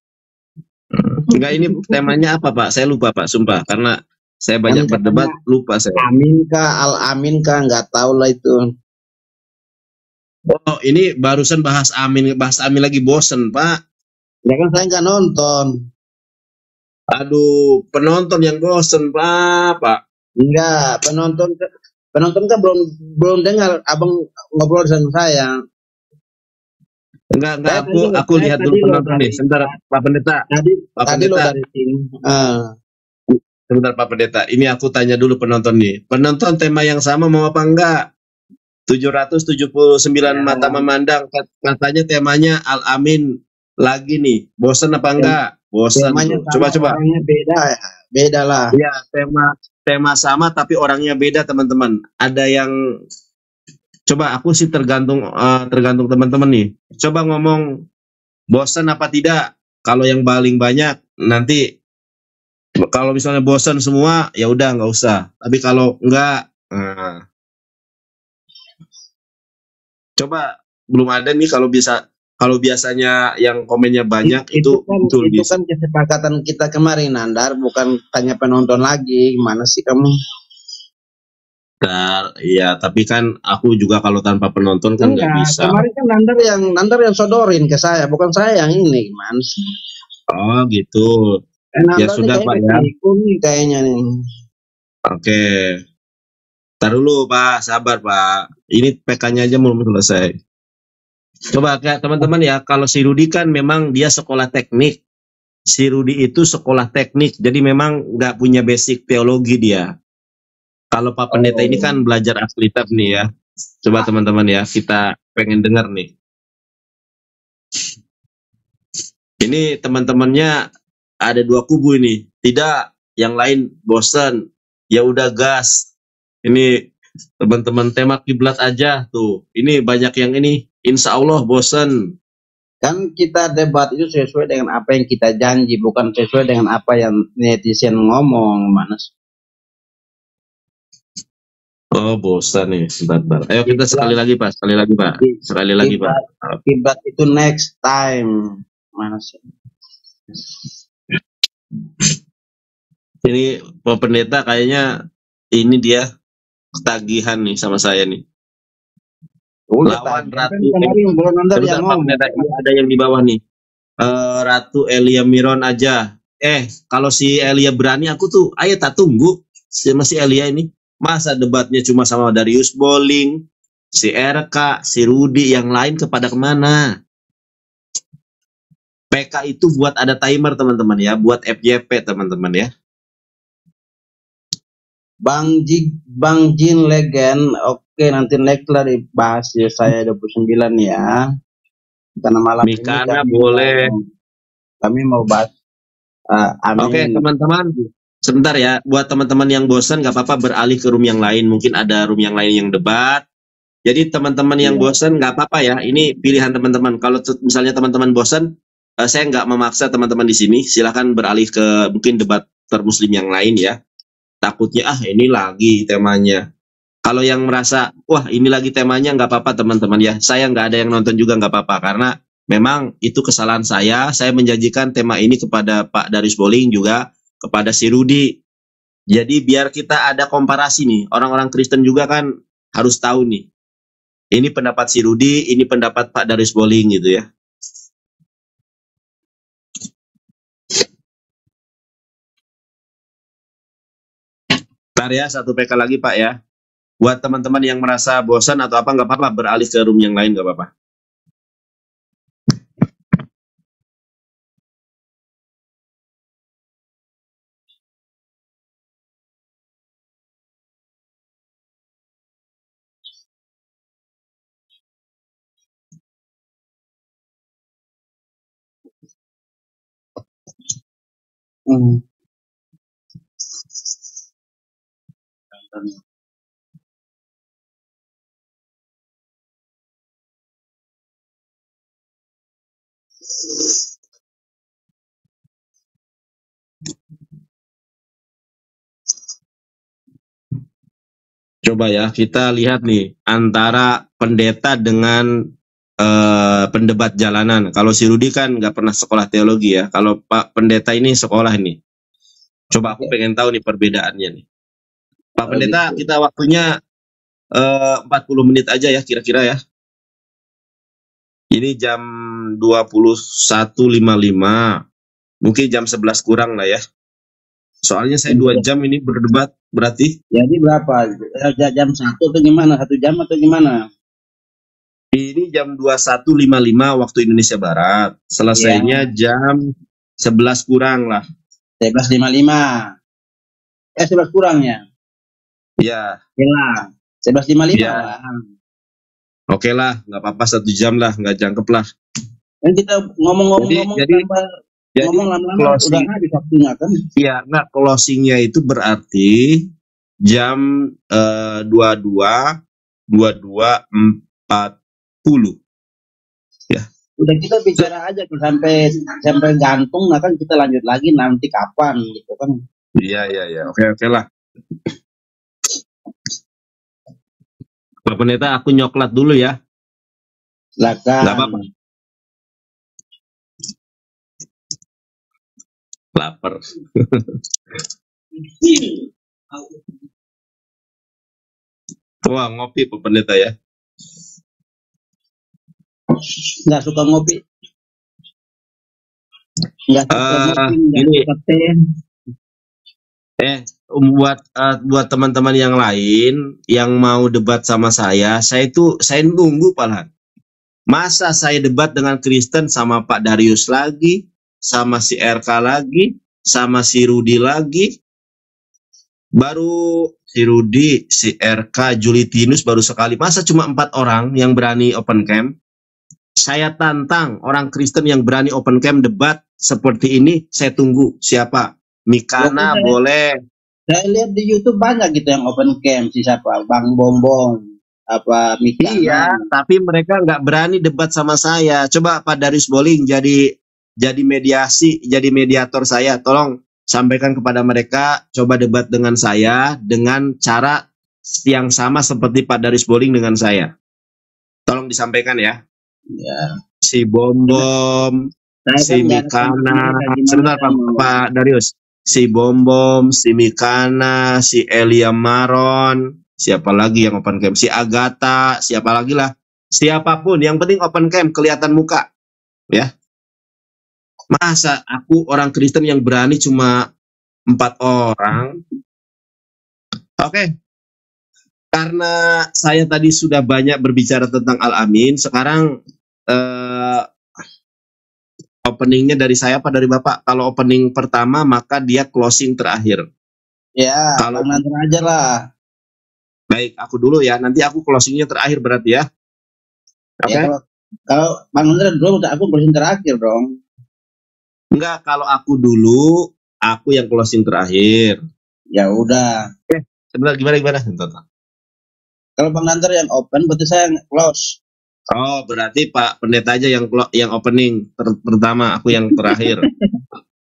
[SPEAKER 2] Enggak, ini temanya apa Pak? Saya lupa Pak, sumpah, karena saya banyak berdebat, lupa saya.
[SPEAKER 3] Amin kah, al-amin kah, nggak tahu lah itu.
[SPEAKER 2] Oh, ini barusan bahas amin lagi bosen Pak.
[SPEAKER 3] Ya kan saya nggak nonton.
[SPEAKER 2] Aduh, penonton yang bosen Pak.
[SPEAKER 3] Enggak, penonton kan belum dengar abang ngobrol sama saya.
[SPEAKER 2] Enggak, aku lihat dulu penonton nih. Sebentar Pak Pendeta. Pak Pendeta.
[SPEAKER 3] Dari sini.
[SPEAKER 2] Sebentar Pak Pendeta. Ini aku tanya dulu penonton nih. Penonton tema yang sama mau apa enggak? 779 mata memandang, katanya temanya Al-Amin lagi nih. Bosan apa enggak? Bosan. Coba.
[SPEAKER 3] Orangnya beda lah.
[SPEAKER 2] Iya, tema sama tapi orangnya beda teman-teman. Ada yang Coba aku sih tergantung tergantung teman-teman nih. Coba ngomong bosan apa tidak. Kalau yang paling banyak nanti kalau misalnya bosan semua ya udah nggak usah. Tapi kalau enggak, coba belum ada nih kalau biasanya yang komennya banyak itu
[SPEAKER 3] itu kan kesepakatan kita kemarin, Nandar, bukan tanya penonton lagi. Gimana sih kamu?
[SPEAKER 2] Iya, tapi kan aku juga kalau tanpa penonton kan nggak bisa.
[SPEAKER 3] Kemarin kan Nandar yang sodorin ke saya, bukan saya yang ini. Gimana sih?
[SPEAKER 2] Oh gitu. Ya sudah Pak ya.
[SPEAKER 3] Nih kayaknya nih.
[SPEAKER 2] Oke. Taruh dulu Pak, sabar Pak. Ini PK-nya aja belum selesai. Coba kayak teman-teman ya, kalau si Rudi kan memang dia sekolah teknik. Si Rudi itu sekolah teknik, jadi memang nggak punya basic teologi dia. Kalau Pak Pendeta ini kan belajar Alkitab nih ya. Coba teman-teman ya, kita pengen dengar nih. Ini teman-temannya ada dua kubu ini. Tidak, yang lain bosan. Ya udah gas. Ini teman-teman tema kiblat aja tuh. Ini banyak yang ini. Insya Allah bosan.
[SPEAKER 3] Kan kita debat itu sesuai dengan apa yang kita janji, bukan sesuai dengan apa yang netizen ngomong, Manas.
[SPEAKER 2] Oh bosan nih, sebentar. Ayo kita sekali lagi Pak, sekali lagi Pak. Sekali lagi Pak.
[SPEAKER 3] Kiblat itu next time, Manas.
[SPEAKER 2] Ini Pak Pendeta kayaknya ini dia ketagihan nih sama saya nih. Lawan Ratu Pendeta ini ada yang di bawah nih. Ratu Elia Miron aja. Kalau si Elia berani aku tuh, ayo tak tunggu sama si Elia ini. Masa debatnya cuma sama Darius Boling, si RK, si Rudi, yang lain kepada kemana? PK itu buat ada timer teman-teman ya, buat FYP teman-teman ya.
[SPEAKER 3] Bang Jin Legend, oke nanti next lah dibahas ya saya 29 ya. Karena malam
[SPEAKER 2] Mikana boleh.
[SPEAKER 3] Kami mau bahas.
[SPEAKER 2] Oke teman-teman. Sebentar ya, buat teman-teman yang bosan gak apa-apa beralih ke room yang lain. Mungkin ada room yang lain yang debat. Jadi teman-teman yang bosan gak apa-apa ya. Ini pilihan teman-teman. Kalau misalnya teman-teman bosan, saya nggak memaksa teman-teman di sini. Silahkan beralih ke mungkin debat termuslim yang lain ya. Takutnya ini lagi temanya. Kalau yang merasa wah ini lagi temanya nggak apa-apa teman-teman ya. Saya nggak ada yang nonton juga nggak apa-apa karena memang itu kesalahan saya. Saya menjanjikan tema ini kepada Pak Darius Boling juga kepada si Rudi. Jadi biar kita ada komparasi nih. Orang-orang Kristen juga kan harus tahu nih. Ini pendapat si Rudi, ini pendapat Pak Darius Boling gitu ya. Bentar ya, satu PK lagi Pak ya. Buat teman-teman yang merasa bosan atau apa nggak apa-apa beralih ke room yang lain nggak apa-apa. Coba ya kita lihat nih antara pendeta dengan pendebat jalanan. Kalau si Rudi kan nggak pernah sekolah teologi ya. Kalau Pak Pendeta ini sekolah nih. Coba aku pengen tahu nih perbedaannya nih. Pak Pendeta kita waktunya 40 menit aja ya kira-kira ya. Ini jam 21.55. Mungkin jam 11 kurang lah ya. Soalnya saya 2 jam ini berdebat berarti.
[SPEAKER 3] Jadi berapa? Jam 1 atau gimana? 1 jam atau gimana?
[SPEAKER 2] Ini jam 21.55 waktu Indonesia Barat. Selesainya jam 11 kurang lah.
[SPEAKER 3] 11.55. 11 kurang ya?
[SPEAKER 2] Iya.
[SPEAKER 3] Ya, 11.55
[SPEAKER 2] ya.
[SPEAKER 3] lah.
[SPEAKER 2] Oke lah, nggak apa-apa 1 jam lah, nggak jangkep lah.
[SPEAKER 3] Kan kita ngomong-ngomong
[SPEAKER 2] jadi
[SPEAKER 3] ngomong lama-lama udah habis waktunya kan?
[SPEAKER 2] Iya, nah closingnya itu berarti jam 22 2240. Ya.
[SPEAKER 3] Udah kita bicara aja tuh sampai gantung, nah kan kita lanjut lagi nanti kapan gitu kan.
[SPEAKER 2] Iya. Oke lah. Pak Pendeta, aku nyoklat dulu ya.
[SPEAKER 3] Silakan.
[SPEAKER 2] Nggak apa-apa. Lapar. Wah, ngopi Pak Pendeta ya.
[SPEAKER 3] Nggak suka ngopi. Nggak suka ngopi, nggak
[SPEAKER 2] Ini
[SPEAKER 3] suka teh.
[SPEAKER 2] buat teman-teman yang lain yang mau debat sama saya nunggu Pak. Masa saya debat dengan Kristen sama Pak Darius lagi, sama si RK lagi, sama si Rudi lagi. Baru si Rudi, si RK, Julitinus baru sekali. Masa cuma 4 orang yang berani open camp? Saya tantang orang Kristen yang berani open camp debat seperti ini. Saya tunggu siapa? Mikana boleh.
[SPEAKER 3] Saya lihat di YouTube banyak gitu yang open camp, si siapa? Bang Bombong, apa Mikana.
[SPEAKER 2] Iya, tapi mereka nggak berani debat sama saya. Coba Pak Darius Boling jadi mediator saya. Tolong sampaikan kepada mereka, coba debat dengan saya dengan cara yang sama seperti Pak Darius Boling dengan saya. Tolong disampaikan ya.
[SPEAKER 3] Ya.
[SPEAKER 2] Si Bom, si Mikana, sebentar Pak Darius. Si Bom, si Mikana, si Elia Maron, siapa lagi yang open camp? Si Agatha, siapa lagi lah. Siapapun, yang penting open camp, kelihatan muka. Ya. Masa aku orang Kristen yang berani cuma 4 orang? Oke. Karena saya tadi sudah banyak berbicara tentang Al-Amin, sekarang openingnya dari saya apa dari Bapak? Kalau opening pertama maka dia closing terakhir.
[SPEAKER 3] Ya, kalau nanti aja lah.
[SPEAKER 2] Baik, aku dulu ya. Nanti aku closingnya terakhir berarti ya. Oke.
[SPEAKER 3] Ya, kalau Bang Nandra dulu, aku closing terakhir dong.
[SPEAKER 2] Enggak, kalau aku dulu, aku yang closing terakhir.
[SPEAKER 3] Ya udah.
[SPEAKER 2] Oke, sebentar gimana? Bentar.
[SPEAKER 3] Kalau Bang Nandra yang open, berarti saya yang close.
[SPEAKER 2] Oh, berarti Pak Pendeta aja yang opening pertama, aku yang terakhir.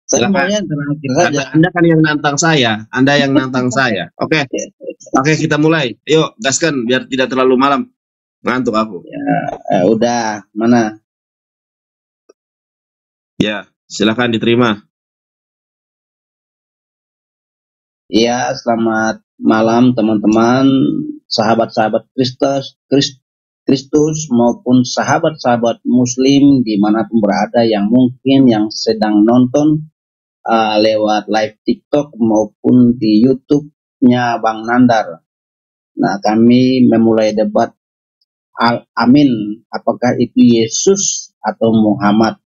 [SPEAKER 3] Saya maunya terakhir saja.
[SPEAKER 2] Anda kan yang nantang saya. Anda yang nantang saya. Oke, kita mulai. Yuk, gaskan biar tidak terlalu malam. Ngantuk aku.
[SPEAKER 3] Ya, udah. Mana?
[SPEAKER 2] Ya, silakan diterima.
[SPEAKER 3] Iya, selamat malam teman-teman, sahabat-sahabat Kristus maupun sahabat-sahabat Muslim dimanapun berada yang mungkin yang sedang nonton lewat live TikTok maupun di YouTube-nya Bang Nandar. Nah, kami memulai debat Al-Amin, apakah itu Yesus atau Muhammad?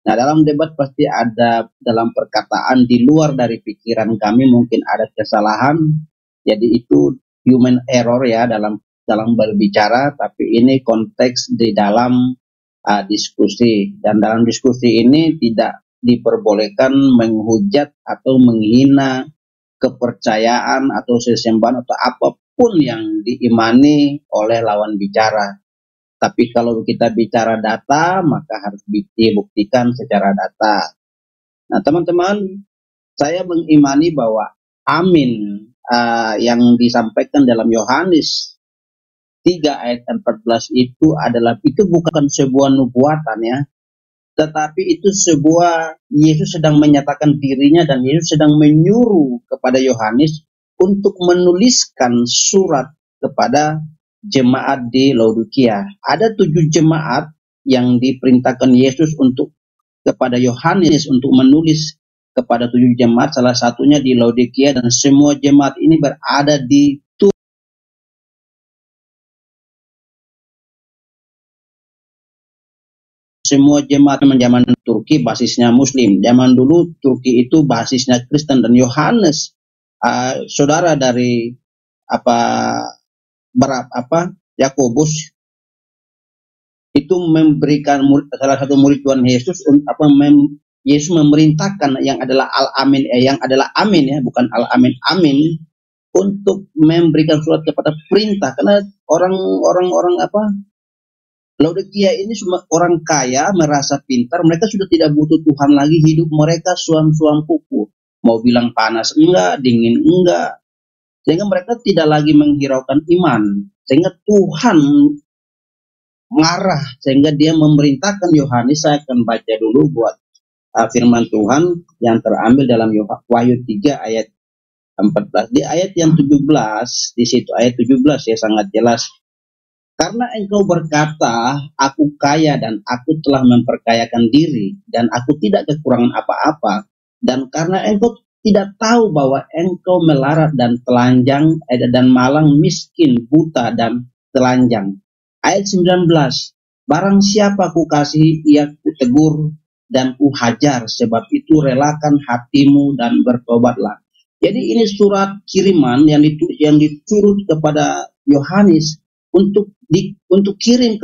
[SPEAKER 3] Nah, dalam debat pasti ada dalam perkataan di luar dari pikiran kami mungkin ada kesalahan. Jadi itu human error ya dalam berbicara, tapi ini konteks di dalam diskusi. Dan dalam diskusi ini tidak diperbolehkan menghujat atau menghina kepercayaan atau sesembahan atau apapun yang diimani oleh lawan bicara. Tapi kalau kita bicara data, maka harus dibuktikan secara data. Nah, teman-teman, saya mengimani bahwa amin yang disampaikan dalam Yohanes 3 ayat 14 itu bukan sebuah nubuatan ya, tetapi itu sebuah Yesus sedang menyatakan dirinya dan Yesus sedang menyuruh kepada Yohanes untuk menuliskan surat kepada jemaat di Laodikia. Ada 7 jemaat yang diperintahkan Yesus kepada Yohanes untuk menulis kepada 7 jemaat, salah satunya di Laodikia, dan semua jemaat ini berada di semua jemaat zaman Turki basisnya Muslim. Zaman dulu Turki itu basisnya Kristen, dan Yohanes saudara dari Yakobus itu memberikan salah satu murid Tuhan Yesus Yesus memerintahkan yang adalah al-amin yang adalah amin ya, bukan al-amin amin, untuk memberikan surat kepada perintah, karena orang Laodikia ini cuma orang kaya, merasa pintar, mereka sudah tidak butuh Tuhan lagi, hidup mereka suam-suam kuku. Mau bilang panas enggak, dingin enggak. Sehingga mereka tidak lagi menghiraukan iman. Sehingga Tuhan marah, sehingga dia memerintahkan Yohanes. Saya akan baca dulu buat firman Tuhan yang terambil dalam Wahyu 3 ayat 14. Di ayat yang 17, di situ ayat 17 ya sangat jelas. Karena engkau berkata, aku kaya dan aku telah memperkayakan diri, dan aku tidak kekurangan apa-apa, dan karena engkau tidak tahu bahwa engkau melarat dan telanjang, dan malang, miskin, buta, dan telanjang. Ayat 19, barang siapa ku kasihi, ia ku tegur, dan ku hajar, sebab itu relakan hatimu dan bertobatlah. Jadi ini surat kiriman yang ditulis kepada Yohanes, untuk kirim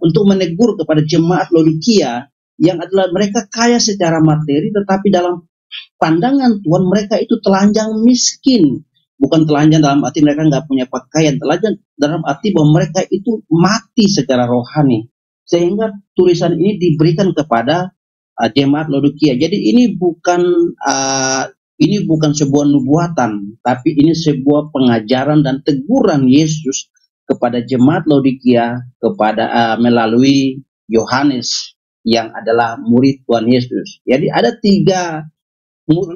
[SPEAKER 3] untuk menegur kepada jemaat Laodikia yang adalah mereka kaya secara materi, tetapi dalam pandangan Tuhan mereka itu telanjang miskin. Bukan telanjang dalam arti mereka nggak punya pakaian, telanjang dalam arti bahwa mereka itu mati secara rohani. Sehingga tulisan ini diberikan kepada jemaat Laodikia. Jadi ini bukan sebuah nubuatan, tapi ini sebuah pengajaran dan teguran Yesus kepada jemaat Laodikia melalui Yohanes yang adalah murid Tuhan Yesus. Jadi ada 3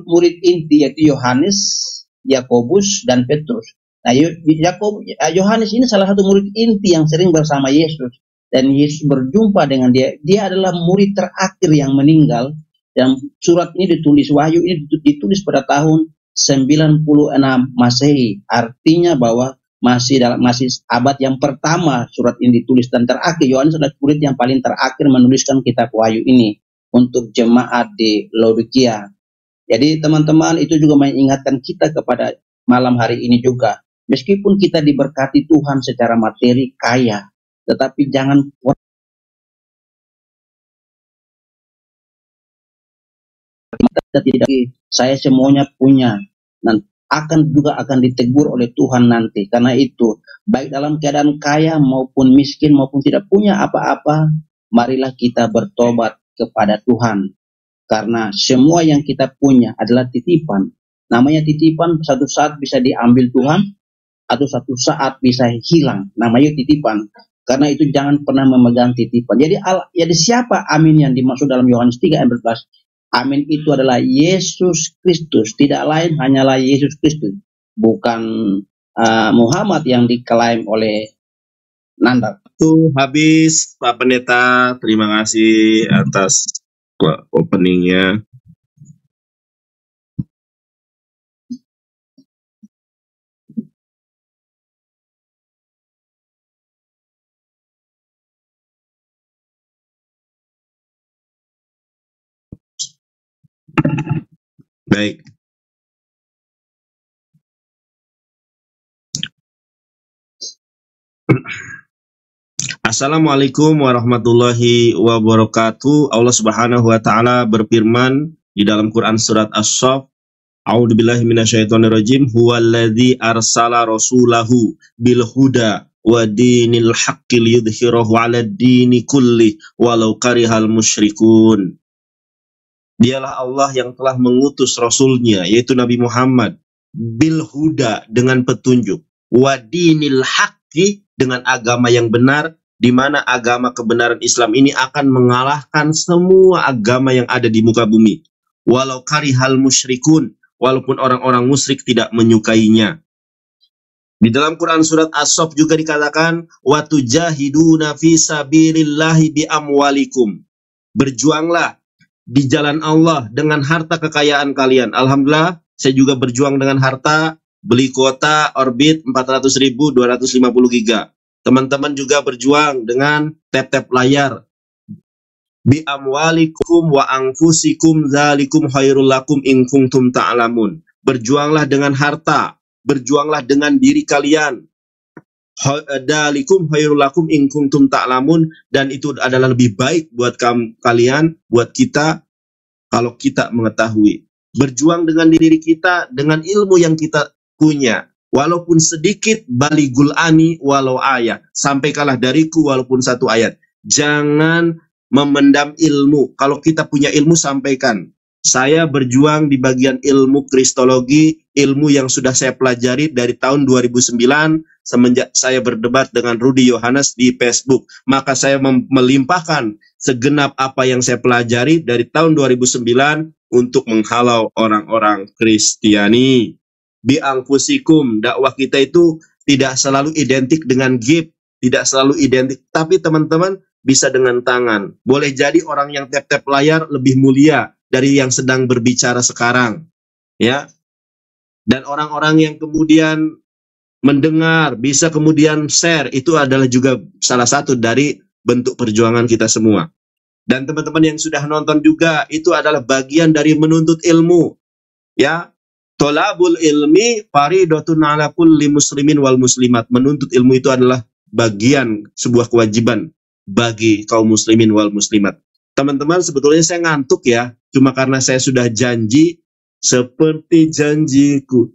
[SPEAKER 3] murid inti, yaitu Yohanes, Yakobus, dan Petrus. Nah, Yohanes ini salah satu murid inti yang sering bersama Yesus, dan Yesus berjumpa dengan dia. Dia adalah murid terakhir yang meninggal. Dan surat ini ditulis, Wahyu ini ditulis pada tahun 96 Masehi. Artinya bahwa masih abad yang pertama surat ini ditulis, dan terakhir Yohanes adalah murid yang paling terakhir menuliskan kitab Wahyu ini untuk jemaat di Laodikia. Jadi teman-teman, itu juga mengingatkan kita kepada malam hari ini juga, meskipun kita diberkati Tuhan secara materi kaya, tetapi jangan tidak, saya semuanya punya, dan akan ditegur oleh Tuhan nanti. Karena itu, baik dalam keadaan kaya maupun miskin maupun tidak punya apa-apa, marilah kita bertobat kepada Tuhan. Karena semua yang kita punya adalah titipan. Namanya titipan, satu saat bisa diambil Tuhan, atau satu saat bisa hilang. Namanya titipan. Karena itu jangan pernah memegang titipan. Jadi siapa amin yang dimaksud dalam Yohanes 3 ayat 14? Amin itu adalah Yesus Kristus, tidak lain hanyalah Yesus Kristus, bukan Muhammad yang diklaim oleh Nanda.
[SPEAKER 2] Itu habis Pak Pendeta, terima kasih atas openingnya. Baik. Assalamualaikum warahmatullahi wabarakatuh. Allah Subhanahu wa taala berfirman di dalam Quran surat As-Saff, A'udzubillahi minasyaitonirrajim, huwallazi arsala rasulahu bil huda wa dinil haqqi liyudhhirahu 'alad dini kulli walau karihal musyrikun. Dialah Allah yang telah mengutus Rasulnya, yaitu Nabi Muhammad, bil huda, dengan petunjuk, wa dinil haqqi, dengan agama yang benar, di mana agama kebenaran Islam ini akan mengalahkan semua agama yang ada di muka bumi. Walau karihal musyrikun, walaupun orang-orang musyrik tidak menyukainya. Di dalam Quran surat As-Saff juga dikatakan, wa tujahiduna fi sabilillahi bi amwalikum. Berjuanglah di jalan Allah dengan harta kekayaan kalian. Alhamdulillah, saya juga berjuang dengan harta, beli kuota Orbit 400.000 250 giga. Teman-teman juga berjuang dengan tap-tap layar. Bi amwalikum wa anfusikum dzalikum khairul lakum in kuntum ta'lamun. Berjuanglah dengan harta, berjuanglah dengan diri kalian. Dzalikum khairul lakum in kuntum ta'lamun, dan itu adalah lebih baik buat kalian, buat kita, kalau kita mengetahui. Berjuang dengan diri kita, dengan ilmu yang kita punya. walaupun sedikit, baligul ani walau ayat. Sampaikanlah dariku walaupun satu ayat. Jangan memendam ilmu. Kalau kita punya ilmu, sampaikan. Saya berjuang di bagian ilmu kristologi, ilmu yang sudah saya pelajari dari tahun 2009 semenjak saya berdebat dengan Rudy Yohanes di Facebook. Maka saya melimpahkan segenap apa yang saya pelajari dari tahun 2009 untuk menghalau orang-orang Kristiani. Biangfusikum, dakwah kita itu tidak selalu identik dengan gift, tidak selalu identik, tapi teman-teman bisa dengan tangan. Boleh jadi orang yang tap-tap layar lebih mulia dari yang sedang berbicara sekarang, ya. Dan orang-orang yang kemudian mendengar, bisa kemudian share, itu adalah juga salah satu dari bentuk perjuangan kita semua. Dan teman-teman yang sudah nonton juga, itu adalah bagian dari menuntut ilmu, ya. Tolabul ilmi faridatun ala kulli muslimin wal muslimat. Menuntut ilmu itu adalah bagian sebuah kewajiban bagi kaum muslimin wal muslimat. Teman-teman, sebetulnya saya ngantuk ya, cuma karena saya sudah janji, seperti janjiku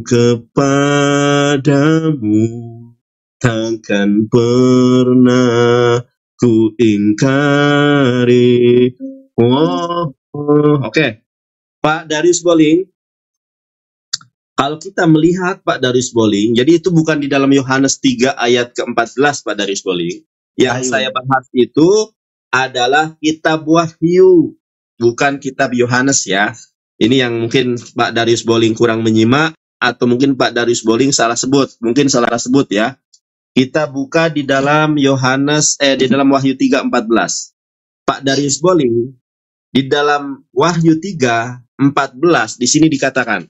[SPEAKER 2] kepadamu, takkan pernah ku ingkari. Oke. Pak Darius Boling, kalau kita melihat Pak Darius Boling, jadi itu bukan di dalam Yohanes 3 ayat ke-14 Pak Darius Boling. Yang saya bahas itu adalah kitab Wahyu, bukan kitab Yohanes ya. Ini yang mungkin Pak Darius Boling kurang menyimak, atau mungkin Pak Darius Boling salah sebut, mungkin salah sebut ya. Kita buka di dalam Yohanes di dalam Wahyu 3:14. Pak Darius Boling di dalam Wahyu 3:14 di sini dikatakan,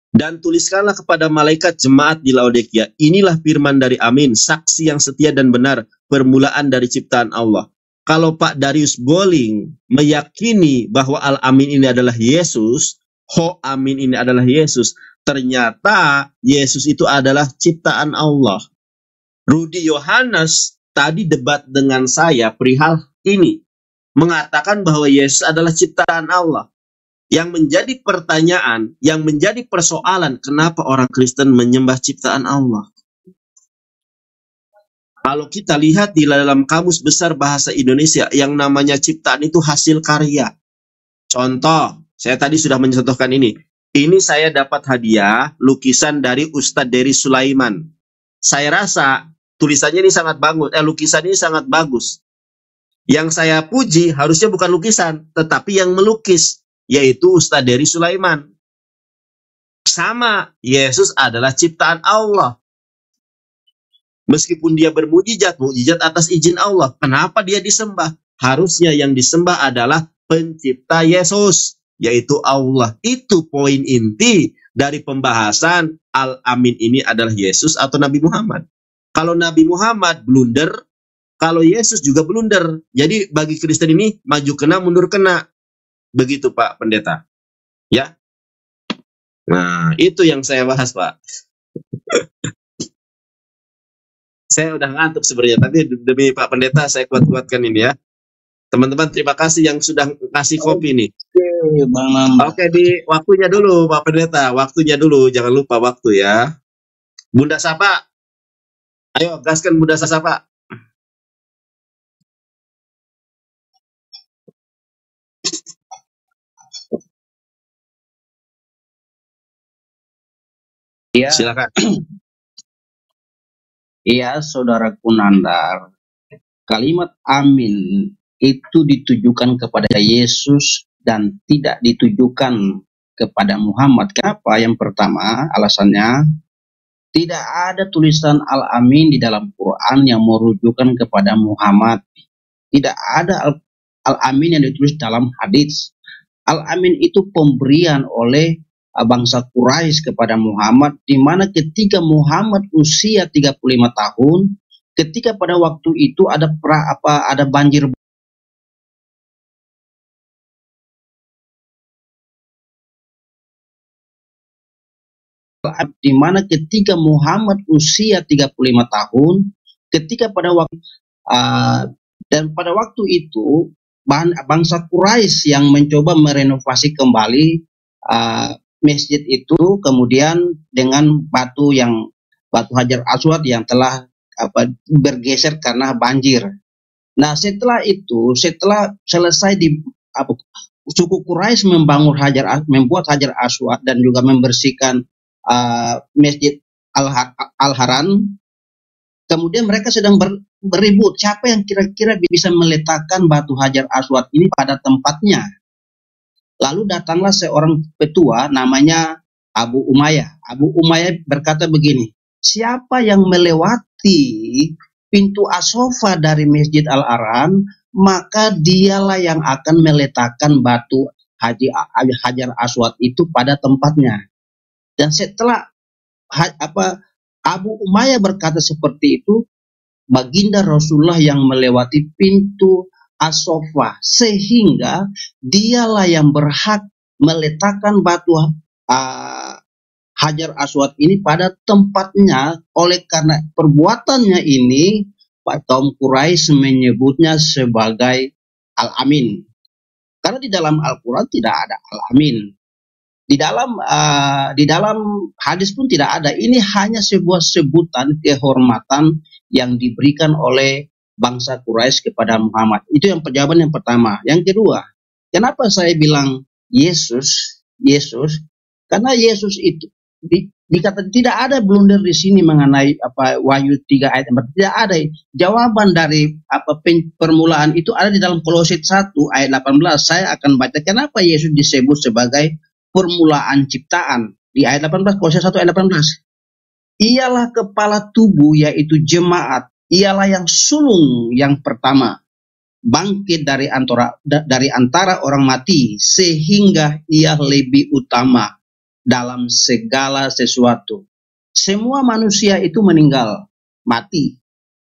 [SPEAKER 2] dan tuliskanlah kepada malaikat jemaat di Laodikia, inilah firman dari Amin, saksi yang setia dan benar, permulaan dari ciptaan Allah. Kalau Pak Darius Boling meyakini bahwa Al-Amin ini adalah Yesus, Ho Amin ini adalah Yesus, ternyata Yesus itu adalah ciptaan Allah. Rudy Yohanes tadi debat dengan saya perihal ini, mengatakan bahwa Yesus adalah ciptaan Allah. Yang menjadi pertanyaan, yang menjadi persoalan, kenapa orang Kristen menyembah ciptaan Allah? Kalau kita lihat di dalam Kamus Besar Bahasa Indonesia, yang namanya ciptaan itu hasil karya. Contoh, saya tadi sudah mencontohkan ini. Ini saya dapat hadiah lukisan dari Ustadz Dery Sulaiman. Saya rasa tulisannya ini sangat bagus, lukisan ini sangat bagus. Yang saya puji harusnya bukan lukisan, tetapi yang melukis, yaitu Ustadz Dery Sulaiman. Sama, Yesus adalah ciptaan Allah. Meskipun dia bermujizat, mujizat atas izin Allah. Kenapa dia disembah? Harusnya yang disembah adalah pencipta Yesus, yaitu Allah. Itu poin inti dari pembahasan Al-Amin ini adalah Yesus atau Nabi Muhammad. Kalau Nabi Muhammad blunder, kalau Yesus juga blunder. Jadi bagi Kristen ini maju kena, mundur kena. Begitu Pak Pendeta. Ya. Nah, itu yang saya bahas, Pak. Saya udah ngantuk sebenarnya, tapi demi Pak Pendeta saya kuat-kuatkan ini ya. Teman-teman, terima kasih yang sudah kasih kopi nih. Oke, di waktunya dulu Pak Pendeta, waktunya dulu, jangan lupa waktu ya. Bunda Sapa, ayo gaskan Bunda Sapa.
[SPEAKER 3] Ya,
[SPEAKER 2] Silakan.
[SPEAKER 3] iya, Saudaraku Nandar, kalimat amin itu ditujukan kepada Yesus dan tidak ditujukan kepada Muhammad. Kenapa? Yang pertama, alasannya tidak ada tulisan Al-Amin di dalam Quran yang merujukan kepada Muhammad. Tidak ada Al-Amin yang ditulis dalam hadis. Al-Amin itu pemberian oleh bangsa Quraisy kepada Muhammad, di mana ketika Muhammad usia 35 tahun, ketika pada waktu itu ada banjir, di mana ketika Muhammad usia 35 tahun, ketika pada waktu dan pada waktu itu bangsa Quraisy yang mencoba merenovasi kembali masjid itu, kemudian dengan batu Hajar Aswad yang telah bergeser karena banjir. Nah, setelah selesai suku Quraisy membuat Hajar Aswad dan juga membersihkan Masjid Al-Haram, kemudian mereka sedang beribut siapa yang kira-kira bisa meletakkan batu Hajar Aswad ini pada tempatnya. Lalu datanglah seorang petua namanya Abu Umayyah. Abu Umayyah berkata begini, siapa yang melewati pintu As-Sofa dari Masjid Al-Haram, maka dialah yang akan meletakkan batu Hajar Aswad itu pada tempatnya. Dan setelah Abu Umayyah berkata seperti itu, baginda Rasulullah yang melewati pintu As-Sofa, sehingga dialah yang berhak meletakkan batu Hajar Aswad ini pada tempatnya. Oleh karena perbuatannya ini, kaum Quraisy menyebutnya sebagai Al-Amin. Karena di dalam Al-Quran tidak ada Al-Amin. Di dalam hadis pun tidak ada. Ini hanya sebuah sebutan kehormatan yang diberikan oleh bangsa Quraisy kepada Muhammad. Itu jawaban yang pertama. Yang kedua, kenapa saya bilang Yesus? Karena Yesus itu dikata tidak ada blunder di sini mengenai Wahyu 3 ayat 4. Tidak ada. Jawaban dari permulaan itu ada di dalam Kolose 1 ayat 18. Saya akan baca kenapa Yesus disebut sebagai permulaan ciptaan. Di ayat 18, Kolose 1 ayat 18. Ialah kepala tubuh, yaitu jemaat. Ialah yang sulung yang pertama, bangkit dari antara orang mati, sehingga ia lebih utama dalam segala sesuatu. Semua manusia itu meninggal, mati.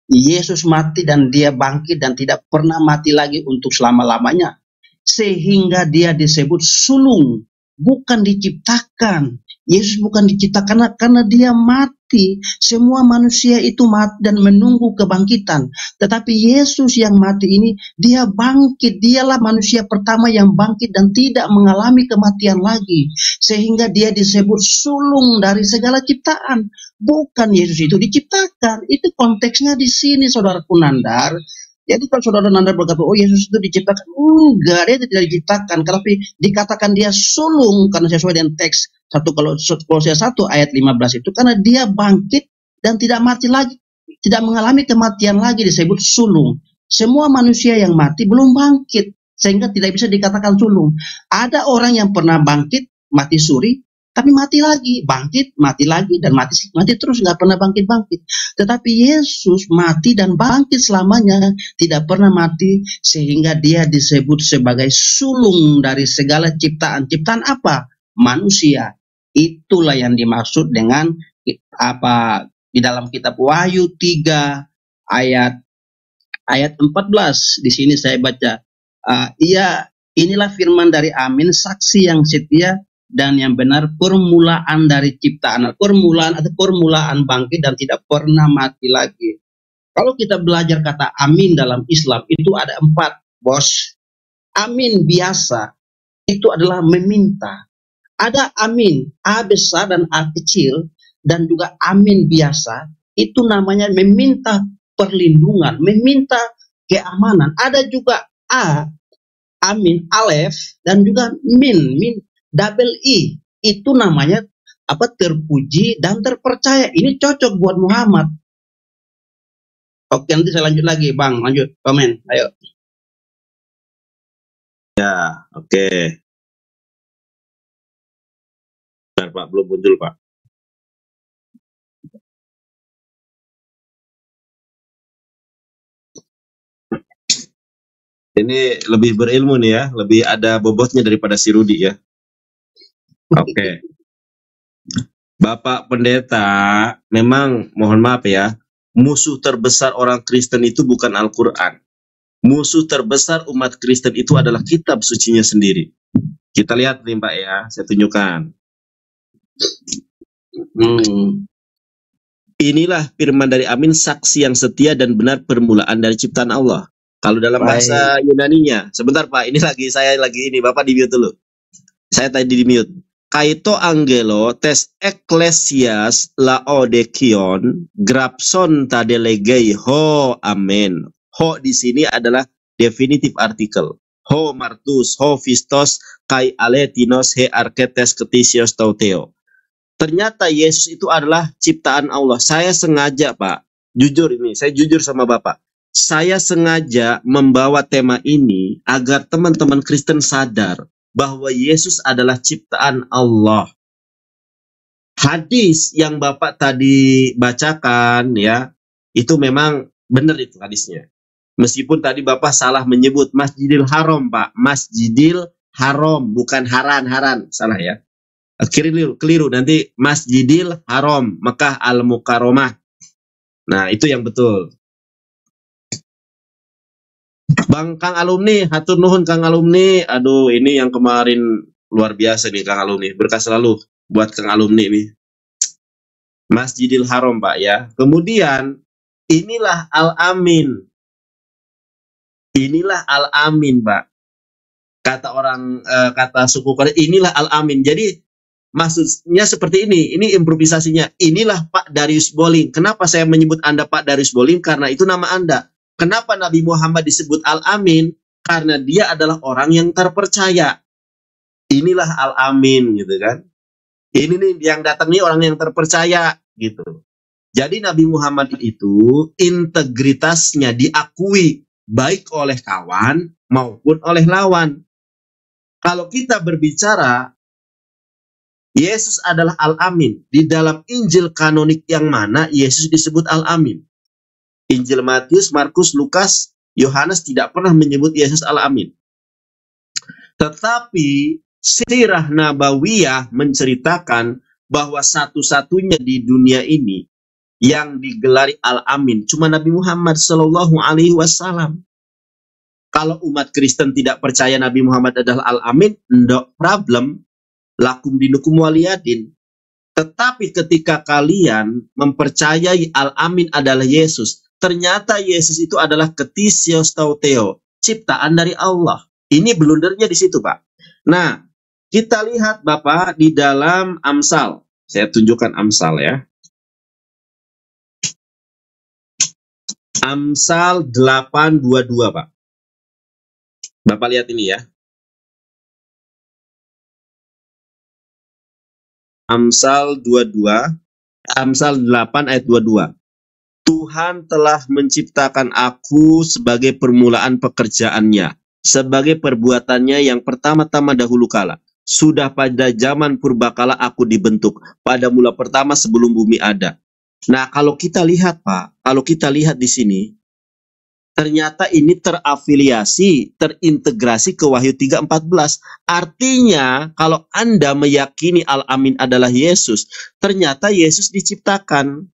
[SPEAKER 3] Yesus mati dan dia bangkit dan tidak pernah mati lagi untuk selama-lamanya. Sehingga dia disebut sulung, bukan diciptakan. Yesus bukan diciptakan karena dia mati. Semua manusia itu mati dan menunggu kebangkitan. Tetapi Yesus yang mati ini, dia bangkit. Dialah manusia pertama yang bangkit dan tidak mengalami kematian lagi. Sehingga dia disebut sulung dari segala ciptaan. Bukan Yesus itu diciptakan. Itu konteksnya di sini, saudaraku Nandar. Jadi kalau saudara Nanda berkata, oh Yesus itu diciptakan. Enggak, dia tidak diciptakan. Tapi dikatakan dia sulung, karena sesuai dengan teks Kolose 1 ayat 15 itu. Karena dia bangkit dan tidak mati lagi. Tidak mengalami kematian lagi, disebut sulung. Semua manusia yang mati belum bangkit. Sehingga tidak bisa dikatakan sulung. Ada orang yang pernah bangkit, mati suri, tapi mati lagi, bangkit, mati lagi, dan mati terus, nggak pernah bangkit-bangkit. Tetapi Yesus mati dan bangkit selamanya, tidak pernah mati, sehingga dia disebut sebagai sulung dari segala ciptaan. Ciptaan apa? Manusia. Itulah yang dimaksud dengan di dalam kitab Wahyu 3 ayat 14. Di sini saya baca, inilah firman dari Amin, saksi yang setia dan yang benar, permulaan dari ciptaan, permulaan bangkit dan tidak pernah mati lagi. Kalau kita belajar kata amin dalam Islam, itu ada 4, bos. Amin biasa itu adalah meminta. Ada amin A besar dan A kecil, dan juga amin biasa itu namanya meminta perlindungan, meminta keamanan. Ada juga amin alef dan juga min double I, itu namanya terpuji dan terpercaya. Ini cocok buat Muhammad. Oke, nanti saya lanjut lagi, Bang. Lanjut komen, ayo.
[SPEAKER 2] Ya, oke. Bentar, Pak, belum muncul, Pak. Ini lebih berilmu nih ya, lebih ada bobotnya daripada si Rudi ya. Oke. Bapak Pendeta, memang mohon maaf ya, musuh terbesar orang Kristen itu bukan Al-Quran. Musuh terbesar umat Kristen itu adalah kitab sucinya sendiri. Kita lihat nih Pak ya, saya tunjukkan. Inilah firman dari Amin, saksi yang setia dan benar, permulaan dari ciptaan Allah. Kalau dalam
[SPEAKER 3] Baik.
[SPEAKER 2] bahasa Yunaninya, sebentar Pak, saya lagi ini, Bapak di mute dulu. Saya tadi di mute. Kaito angelo tes ecclesias laodikion grapson tadelegei ho amen. Ho di sini adalah definitive article. Ho martus, ho fistos, kai aletinos, he arketes ketisios tauteo. Ternyata Yesus itu adalah ciptaan Allah. Saya sengaja, Pak. Jujur ini, saya jujur sama Bapak. Saya sengaja membawa tema ini agar teman-teman Kristen sadar bahwa Yesus adalah ciptaan Allah. Hadis yang Bapak tadi bacakan ya, itu memang benar itu hadisnya. Meskipun tadi Bapak salah menyebut Masjidil Haram, Pak. Masjidil Haram, bukan Haran, salah ya. Keliru nanti Masjidil Haram Mekah Al-Mukarramah. Nah, itu yang betul. Bang Kang Alumni, hatur nuhun Kang Alumni. Aduh, ini yang kemarin luar biasa nih Kang Alumni. Berkah selalu buat Kang Alumni nih. Masjidil Haram, Pak ya. Kemudian inilah Al-Amin. Inilah Al-Amin, Pak. Kata orang kata suku Korea, inilah Al-Amin. Jadi maksudnya seperti ini improvisasinya. Inilah Pak Darius Boling. Kenapa saya menyebut Anda Pak Darius Boling? Karena itu nama Anda. Kenapa Nabi Muhammad disebut Al-Amin? Karena dia adalah orang yang terpercaya. Inilah Al-Amin gitu kan. Ini nih yang datang nih orang yang terpercaya gitu. Jadi Nabi Muhammad itu integritasnya diakui baik oleh kawan maupun oleh lawan. Kalau kita berbicara Yesus adalah Al-Amin. Di dalam Injil kanonik yang mana Yesus disebut Al-Amin? Injil Matius, Markus, Lukas, Yohanes tidak pernah menyebut Yesus Al-Amin. Tetapi Sirah Nabawiyah menceritakan bahwa satu-satunya di dunia ini yang digelari Al-Amin cuma Nabi Muhammad Shallallahu Alaihi Wasallam. Kalau umat Kristen tidak percaya Nabi Muhammad adalah Al-Amin, no problem. Lakum dinukum waliyadin. Tetapi ketika kalian mempercayai Al-Amin adalah Yesus, ternyata Yesus itu adalah ketisios tauteo, ciptaan dari Allah. Ini blundernya di situ, Pak. Nah, kita lihat Bapak di dalam Amsal. Saya tunjukkan Amsal ya. Amsal 8:22, Pak. Bapak lihat ini ya. Amsal 22, Amsal 8 ayat 22. Tuhan telah menciptakan aku sebagai permulaan pekerjaannya, sebagai perbuatannya yang pertama-tama dahulu kala. Sudah pada zaman purbakala aku dibentuk, pada mula pertama sebelum bumi ada. Nah, kalau kita lihat Pak, kalau kita lihat di sini, ternyata ini terafiliasi, terintegrasi ke Wahyu 3:14. Artinya, kalau Anda meyakini Al-Amin adalah Yesus, ternyata Yesus diciptakan.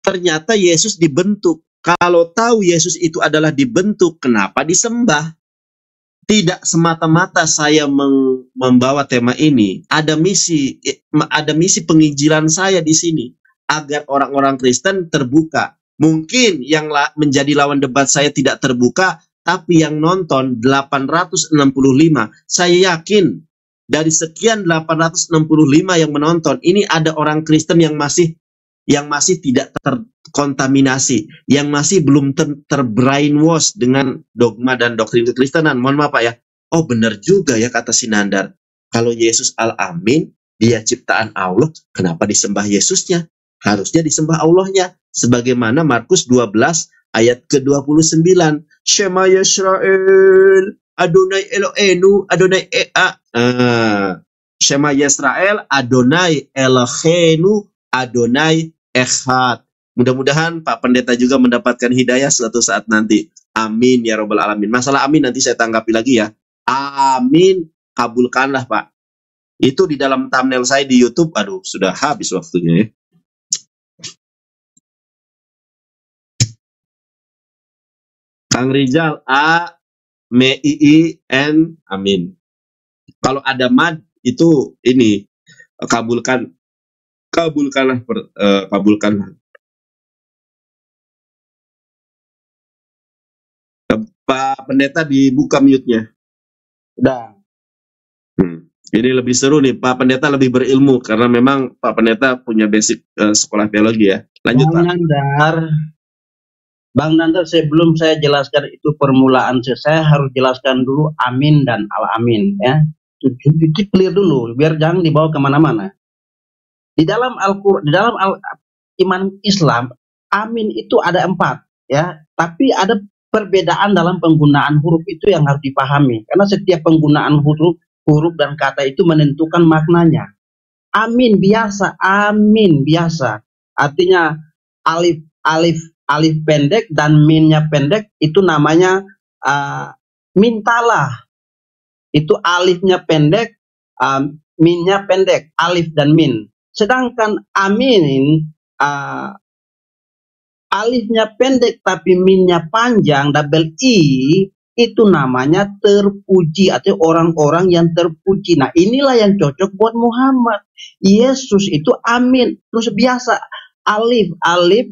[SPEAKER 2] Ternyata Yesus dibentuk. Kalau tahu Yesus itu adalah dibentuk, kenapa disembah? Tidak semata-mata saya membawa tema ini. Ada misi penginjilan saya di sini. Agar orang-orang Kristen terbuka. Mungkin yang menjadi lawan debat saya tidak terbuka, tapi yang nonton 865. Saya yakin dari sekian 865 yang menonton, ini ada orang Kristen yang masih tidak terkontaminasi, yang masih belum terbrainwash dengan dogma dan doktrin kekristenan. Mohon maaf Pak ya. Oh benar juga ya kata Sinandar. Kalau Yesus Al-Amin, dia ciptaan Allah, kenapa disembah Yesusnya? Harusnya disembah Allahnya. Sebagaimana Markus 12 ayat ke-29. Shema Yisrael, Adonai Eloheinu, Adonai Ea. Shema Yisrael, Adonai Eloheinu, Adonai Echad. Mudah-mudahan Pak Pendeta juga mendapatkan hidayah suatu saat nanti. Amin ya robbal alamin. Masalah amin nanti saya tanggapi lagi ya. Amin, kabulkanlah Pak. Itu di dalam thumbnail saya di YouTube. Aduh, sudah habis waktunya ya. Kang Rizal, A, M, I, I, N, amin. Kalau ada mad, itu ini, kabulkanlah, kabulkanlah. Pak Pendeta dibuka mute-nya.
[SPEAKER 3] Udah.
[SPEAKER 2] Ini lebih seru nih, Pak Pendeta lebih berilmu karena memang Pak Pendeta punya basic sekolah teologi ya. Lanjut Pak.
[SPEAKER 3] Bang Nandar, sebelum saya jelaskan itu permulaan, saya harus jelaskan dulu amin dan al-amin ya. Itu clear dulu, biar jangan dibawa kemana-mana. Di dalam Al-Quran, di dalam iman Islam, amin itu ada 4 ya, tapi ada perbedaan dalam penggunaan huruf itu yang harus dipahami. Karena setiap penggunaan huruf dan kata itu menentukan maknanya. Amin biasa, artinya alif pendek dan minnya pendek, itu namanya mintalah. Itu alifnya pendek, minnya pendek, alif dan min. Sedangkan amin alifnya pendek tapi minnya panjang, double i, itu namanya terpuji atau orang-orang yang terpuji. Nah, inilah yang cocok buat Muhammad. Yesus itu amin, terus biasa alif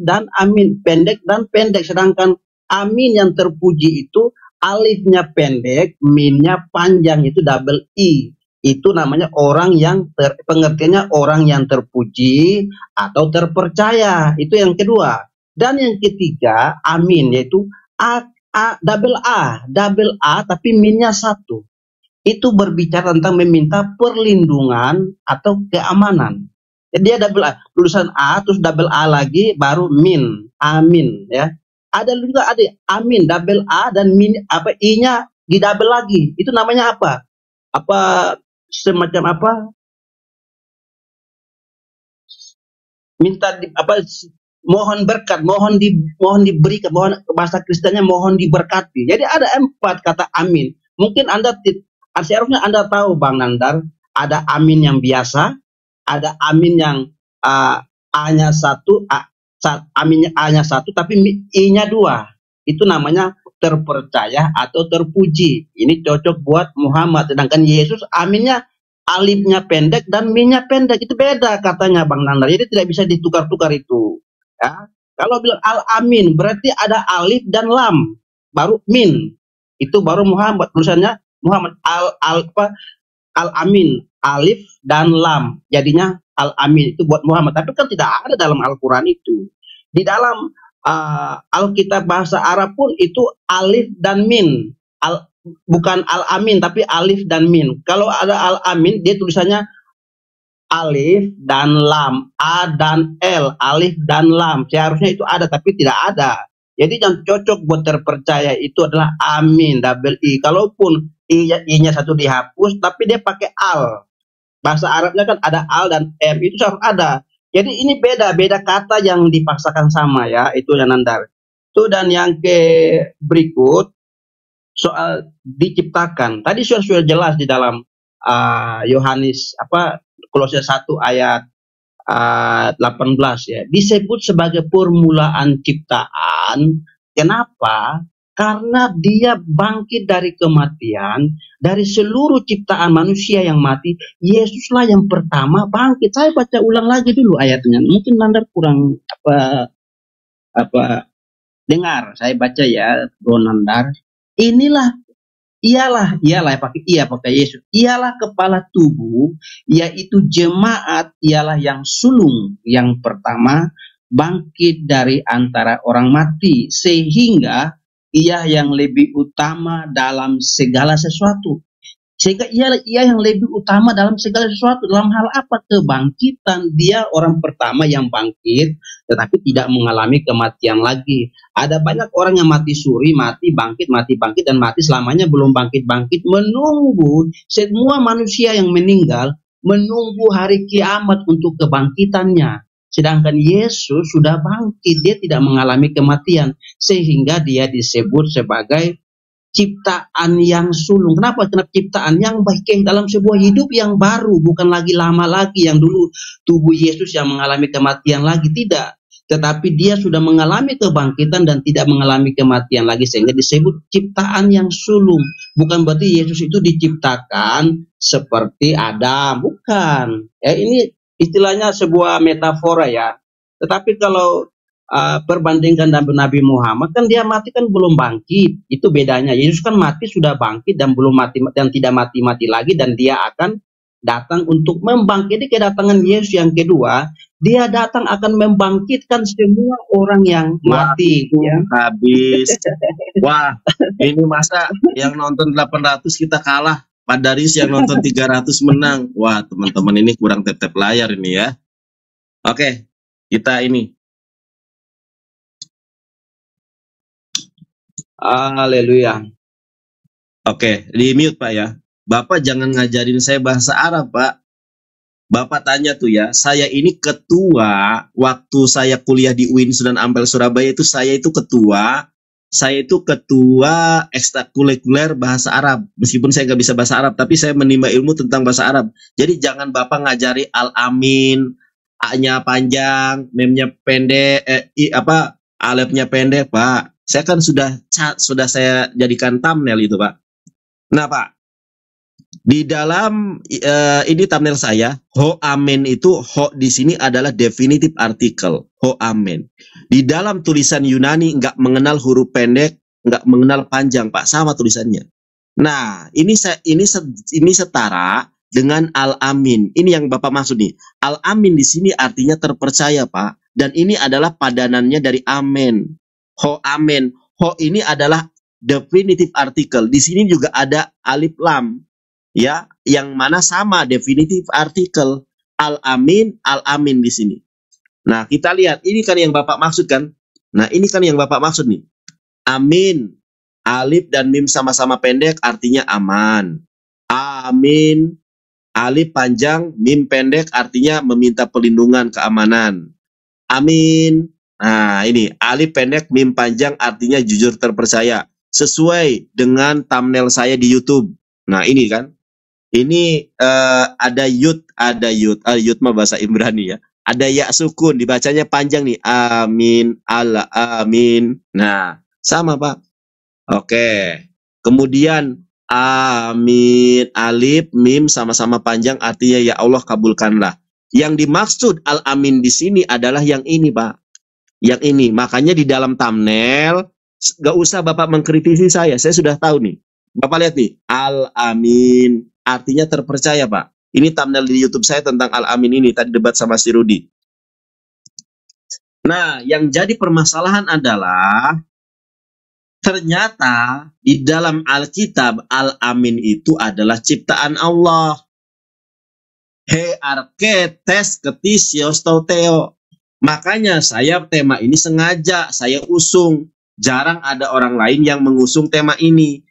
[SPEAKER 3] dan amin, pendek dan pendek. Sedangkan amin yang terpuji itu alifnya pendek, minnya panjang, itu double i. Itu namanya orang yang pengertiannya orang yang terpuji atau terpercaya. Itu yang kedua. Dan yang ketiga, amin, yaitu double A tapi minnya 1. Itu berbicara tentang meminta perlindungan atau keamanan. Jadi dia double A, tulisan A terus double A lagi baru min, amin ya. Ada juga ada amin double A dan min I-nya di double lagi. Itu namanya apa? Apa semacam apa? Minta mohon berkat, mohon diberikan, mohon, bahasa Kristennya mohon diberkati. Jadi ada 4 kata amin. Mungkin seharusnya Anda tahu Bang Nandar, ada amin yang biasa, ada amin yang A-nya 1, aminnya A-nya 1 tapi I-nya 2. Itu namanya terpercaya atau terpuji. Ini cocok buat Muhammad. Sedangkan Yesus aminnya alifnya pendek dan minnya pendek. Itu beda katanya Bang Nandar. Jadi tidak bisa ditukar-tukar itu. Ya. Kalau bilang al-amin berarti ada alif dan lam baru min, itu baru Muhammad. Tulisannya Muhammad al-amin alif dan lam, jadinya al-amin, itu buat Muhammad. Tapi kan tidak ada dalam Al-Quran itu. Di dalam Alkitab bahasa Arab pun itu alif dan min, bukan al-amin tapi alif dan min. Kalau ada al-amin dia tulisannya alif dan lam, A dan L, alif dan lam. Seharusnya itu ada tapi tidak ada. Jadi yang cocok buat terpercaya itu adalah amin, double I. Kalaupun I-nya 1 dihapus tapi dia pakai al. Bahasa Arabnya kan ada al dan m, itu harus ada. Jadi ini beda kata yang dipaksakan sama ya, itu yang Nandar. Itu. Dan yang berikut soal diciptakan. Tadi sudah jelas di dalam Yohanes Kolose 1 ayat 18 ya, disebut sebagai permulaan ciptaan. Kenapa? Karena dia bangkit dari kematian. Dari seluruh ciptaan manusia yang mati, Yesuslah yang pertama bangkit. Saya baca ulang lagi dulu ayatnya. Mungkin Nandar kurang dengar. Saya baca ya, Bro Nandar. Ialah pakai Yesus. Ialah kepala tubuh, yaitu jemaat. Ialah yang sulung yang pertama bangkit dari antara orang mati, sehingga ia yang lebih utama dalam segala sesuatu. Sehingga ia yang lebih utama dalam segala sesuatu. Dalam hal apa? Kebangkitan. Dia orang pertama yang bangkit, tetapi tidak mengalami kematian lagi. Ada banyak orang yang mati suri, mati bangkit, dan mati selamanya belum bangkit-bangkit. Menunggu semua manusia yang meninggal, menunggu hari kiamat untuk kebangkitannya. Sedangkan Yesus sudah bangkit, dia tidak mengalami kematian. Sehingga dia disebut sebagai ciptaan yang sulung. Kenapa? Karena ciptaan yang baik dalam sebuah hidup yang baru, bukan lagi lama lagi yang dulu tubuh Yesus yang mengalami kematian lagi, tidak. Tetapi dia sudah mengalami kebangkitan dan tidak mengalami kematian lagi, sehingga disebut ciptaan yang sulung. Bukan berarti Yesus itu diciptakan seperti Adam, bukan. Ya, ini istilahnya sebuah metafora ya. Tetapi kalau perbandingkan dengan Nabi Muhammad, kan dia mati kan belum bangkit. Itu bedanya. Yesus kan mati sudah bangkit dan belum mati dan tidak mati-mati lagi, dan dia akan datang untuk membangkiti. Kedatangan Yesus yang kedua, dia datang akan membangkitkan semua orang yang mati. Ya.
[SPEAKER 2] Habis. Wah, ini masa yang nonton 800 kita kalah. Pak Darius yang nonton 300 menang. Wah, teman-teman ini kurang tap-tap layar ini ya. Oke, kita ini.
[SPEAKER 3] Haleluya.
[SPEAKER 2] Oke, di mute Pak ya. Bapak jangan ngajarin saya bahasa Arab Pak. Bapak tanya tuh ya, saya ini ketua, waktu saya kuliah di UIN Sunan Ampel Surabaya itu saya itu ketua ekstrakurikuler bahasa Arab. Meskipun saya nggak bisa bahasa Arab, tapi saya menimba ilmu tentang bahasa Arab. Jadi jangan Bapak ngajari al-amin, A-nya panjang, mem-nya pendek, alefnya pendek Pak. Saya kan sudah saya jadikan thumbnail itu Pak. Nah Pak, di dalam ini thumbnail saya, ho amen itu, ho di sini adalah definitive article, ho amen. Di dalam tulisan Yunani nggak mengenal huruf pendek, nggak mengenal panjang Pak, sama tulisannya. Nah, ini setara dengan al-amin. Ini yang Bapak maksud nih. Al-amin di sini artinya terpercaya Pak, dan ini adalah padanannya dari amen. Ho amen. Ho ini adalah definitive article. Di sini juga ada alif lam. Ya, yang mana sama definitive article. Al-amin di sini. Nah, kita lihat. Ini kan yang Bapak maksud kan? Nah, ini kan yang Bapak maksud nih. Amin. Alif dan mim sama-sama pendek artinya aman. Amin. Alif panjang, mim pendek artinya meminta perlindungan, keamanan. Amin. Nah, ini alif pendek, mim panjang artinya jujur terpercaya. Sesuai dengan thumbnail saya di YouTube. Nah, ini kan. Ini ada yud mah bahasa Ibrani ya. Ada ya sukun, dibacanya panjang nih. Amin, Allah, amin. Nah, sama Pak. Oke. Kemudian amin, alif, mim sama-sama panjang artinya ya Allah kabulkanlah. Yang dimaksud al-amin di sini adalah yang ini Pak. Yang ini. Makanya di dalam thumbnail gak usah Bapak mengkritisi saya sudah tahu nih. Bapak lihat nih, al-amin artinya terpercaya Pak. Ini thumbnail di YouTube saya tentang al-amin ini, tadi debat sama si Rudi. Nah, yang jadi permasalahan adalah ternyata di dalam Alkitab al-amin itu adalah ciptaan Allah. He arke tes ketis yostoteo. Makanya saya tema ini sengaja saya usung. Jarang ada orang lain yang mengusung tema ini.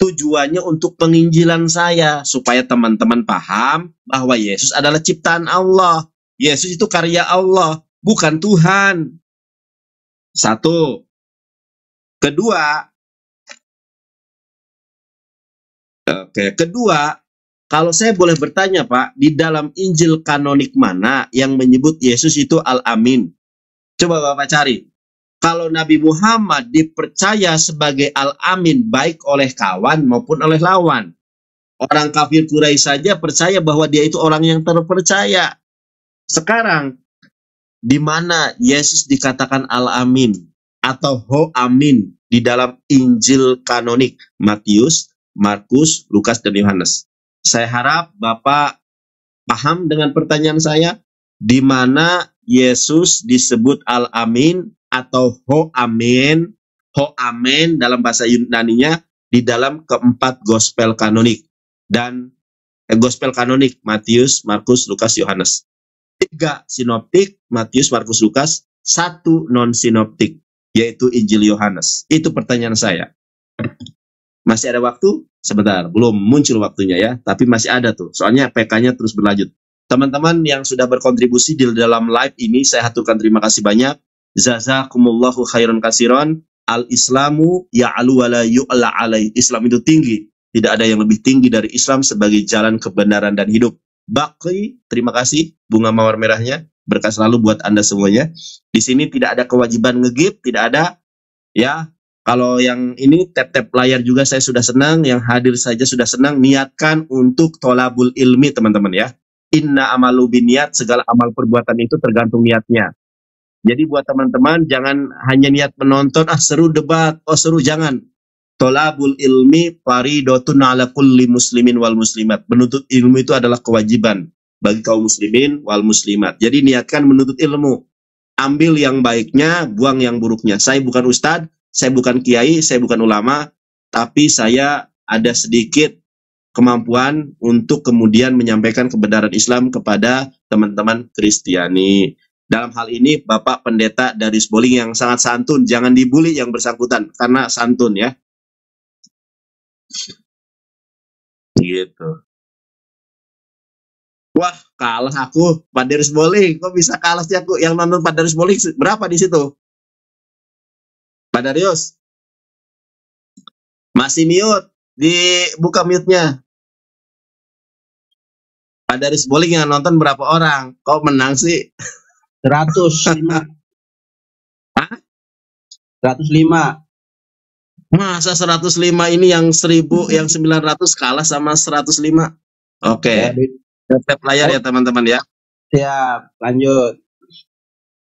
[SPEAKER 2] Tujuannya untuk penginjilan saya, supaya teman-teman paham bahwa Yesus adalah ciptaan Allah. Yesus itu karya Allah, bukan Tuhan. Satu. Kedua, kalau saya boleh bertanya Pak, di dalam Injil kanonik mana yang menyebut Yesus itu Al-Amin? Coba Bapak cari. Kalau Nabi Muhammad dipercaya sebagai Al-Amin baik oleh kawan maupun oleh lawan. Orang kafir Quraisy saja percaya bahwa dia itu orang yang terpercaya. Sekarang, di mana Yesus dikatakan Al-Amin atau Ho Amin di dalam Injil kanonik Matius, Markus, Lukas, dan Yohanes? Saya harap Bapak paham dengan pertanyaan saya, di mana Yesus disebut Al-Amin atau Ho Amen dalam bahasa Yunaninya di dalam keempat gospel kanonik. Dan gospel kanonik Matius, Markus, Lukas, Yohanes. 3 sinoptik, Matius, Markus, Lukas. 1 non sinoptik, yaitu Injil Yohanes. Itu pertanyaan saya. Masih ada waktu? Sebentar, belum muncul waktunya ya, tapi masih ada tuh. Soalnya PK-nya terus berlanjut. Teman-teman yang sudah berkontribusi di dalam live ini, saya haturkan terima kasih banyak. Jazakumullahu khairan katsiran. Al-Islamu ya'lu wa la yu'la alai. Islam itu tinggi. Tidak ada yang lebih tinggi dari Islam sebagai jalan kebenaran dan hidup. Baqi, terima kasih bunga mawar merahnya. Berkah selalu buat Anda semuanya. Di sini tidak ada kewajiban ngegib, tidak ada ya. Kalau yang ini tap-tap layar juga saya sudah senang, yang hadir saja sudah senang. Niatkan untuk tolabul ilmi teman-teman ya. Inna amalu biniat, segala amal perbuatan itu tergantung niatnya. Jadi buat teman-teman jangan hanya niat menonton, seru debat, seru, jangan. Tolabul ilmi faridotun ala kulli muslimin wal muslimat. Menuntut ilmu itu adalah kewajiban bagi kaum muslimin wal muslimat. Jadi niatkan menuntut ilmu. Ambil yang baiknya, buang yang buruknya. Saya bukan ustadz, saya bukan kiai, saya bukan ulama, tapi saya ada sedikit kemampuan untuk kemudian menyampaikan kebenaran Islam kepada teman-teman Kristiani. Dalam hal ini Bapak Pendeta Darius Boling yang sangat santun, jangan dibully yang bersangkutan karena santun ya. Gitu. Wah, kalah aku Pak Darius Boling. Kok bisa kalah sih aku? Yang nonton Pak Darius Boling berapa di situ? Pak Darius masih mute, dibuka mute-nya. Pak Darius Boling yang nonton berapa orang? Kok menang sih?
[SPEAKER 3] 105.
[SPEAKER 2] Hah?
[SPEAKER 3] 105.
[SPEAKER 2] Masa 105 ini yang 1000, yang 900 kalah sama 105? Oke. Tap layar ya teman-teman ya.
[SPEAKER 3] Siap, lanjut.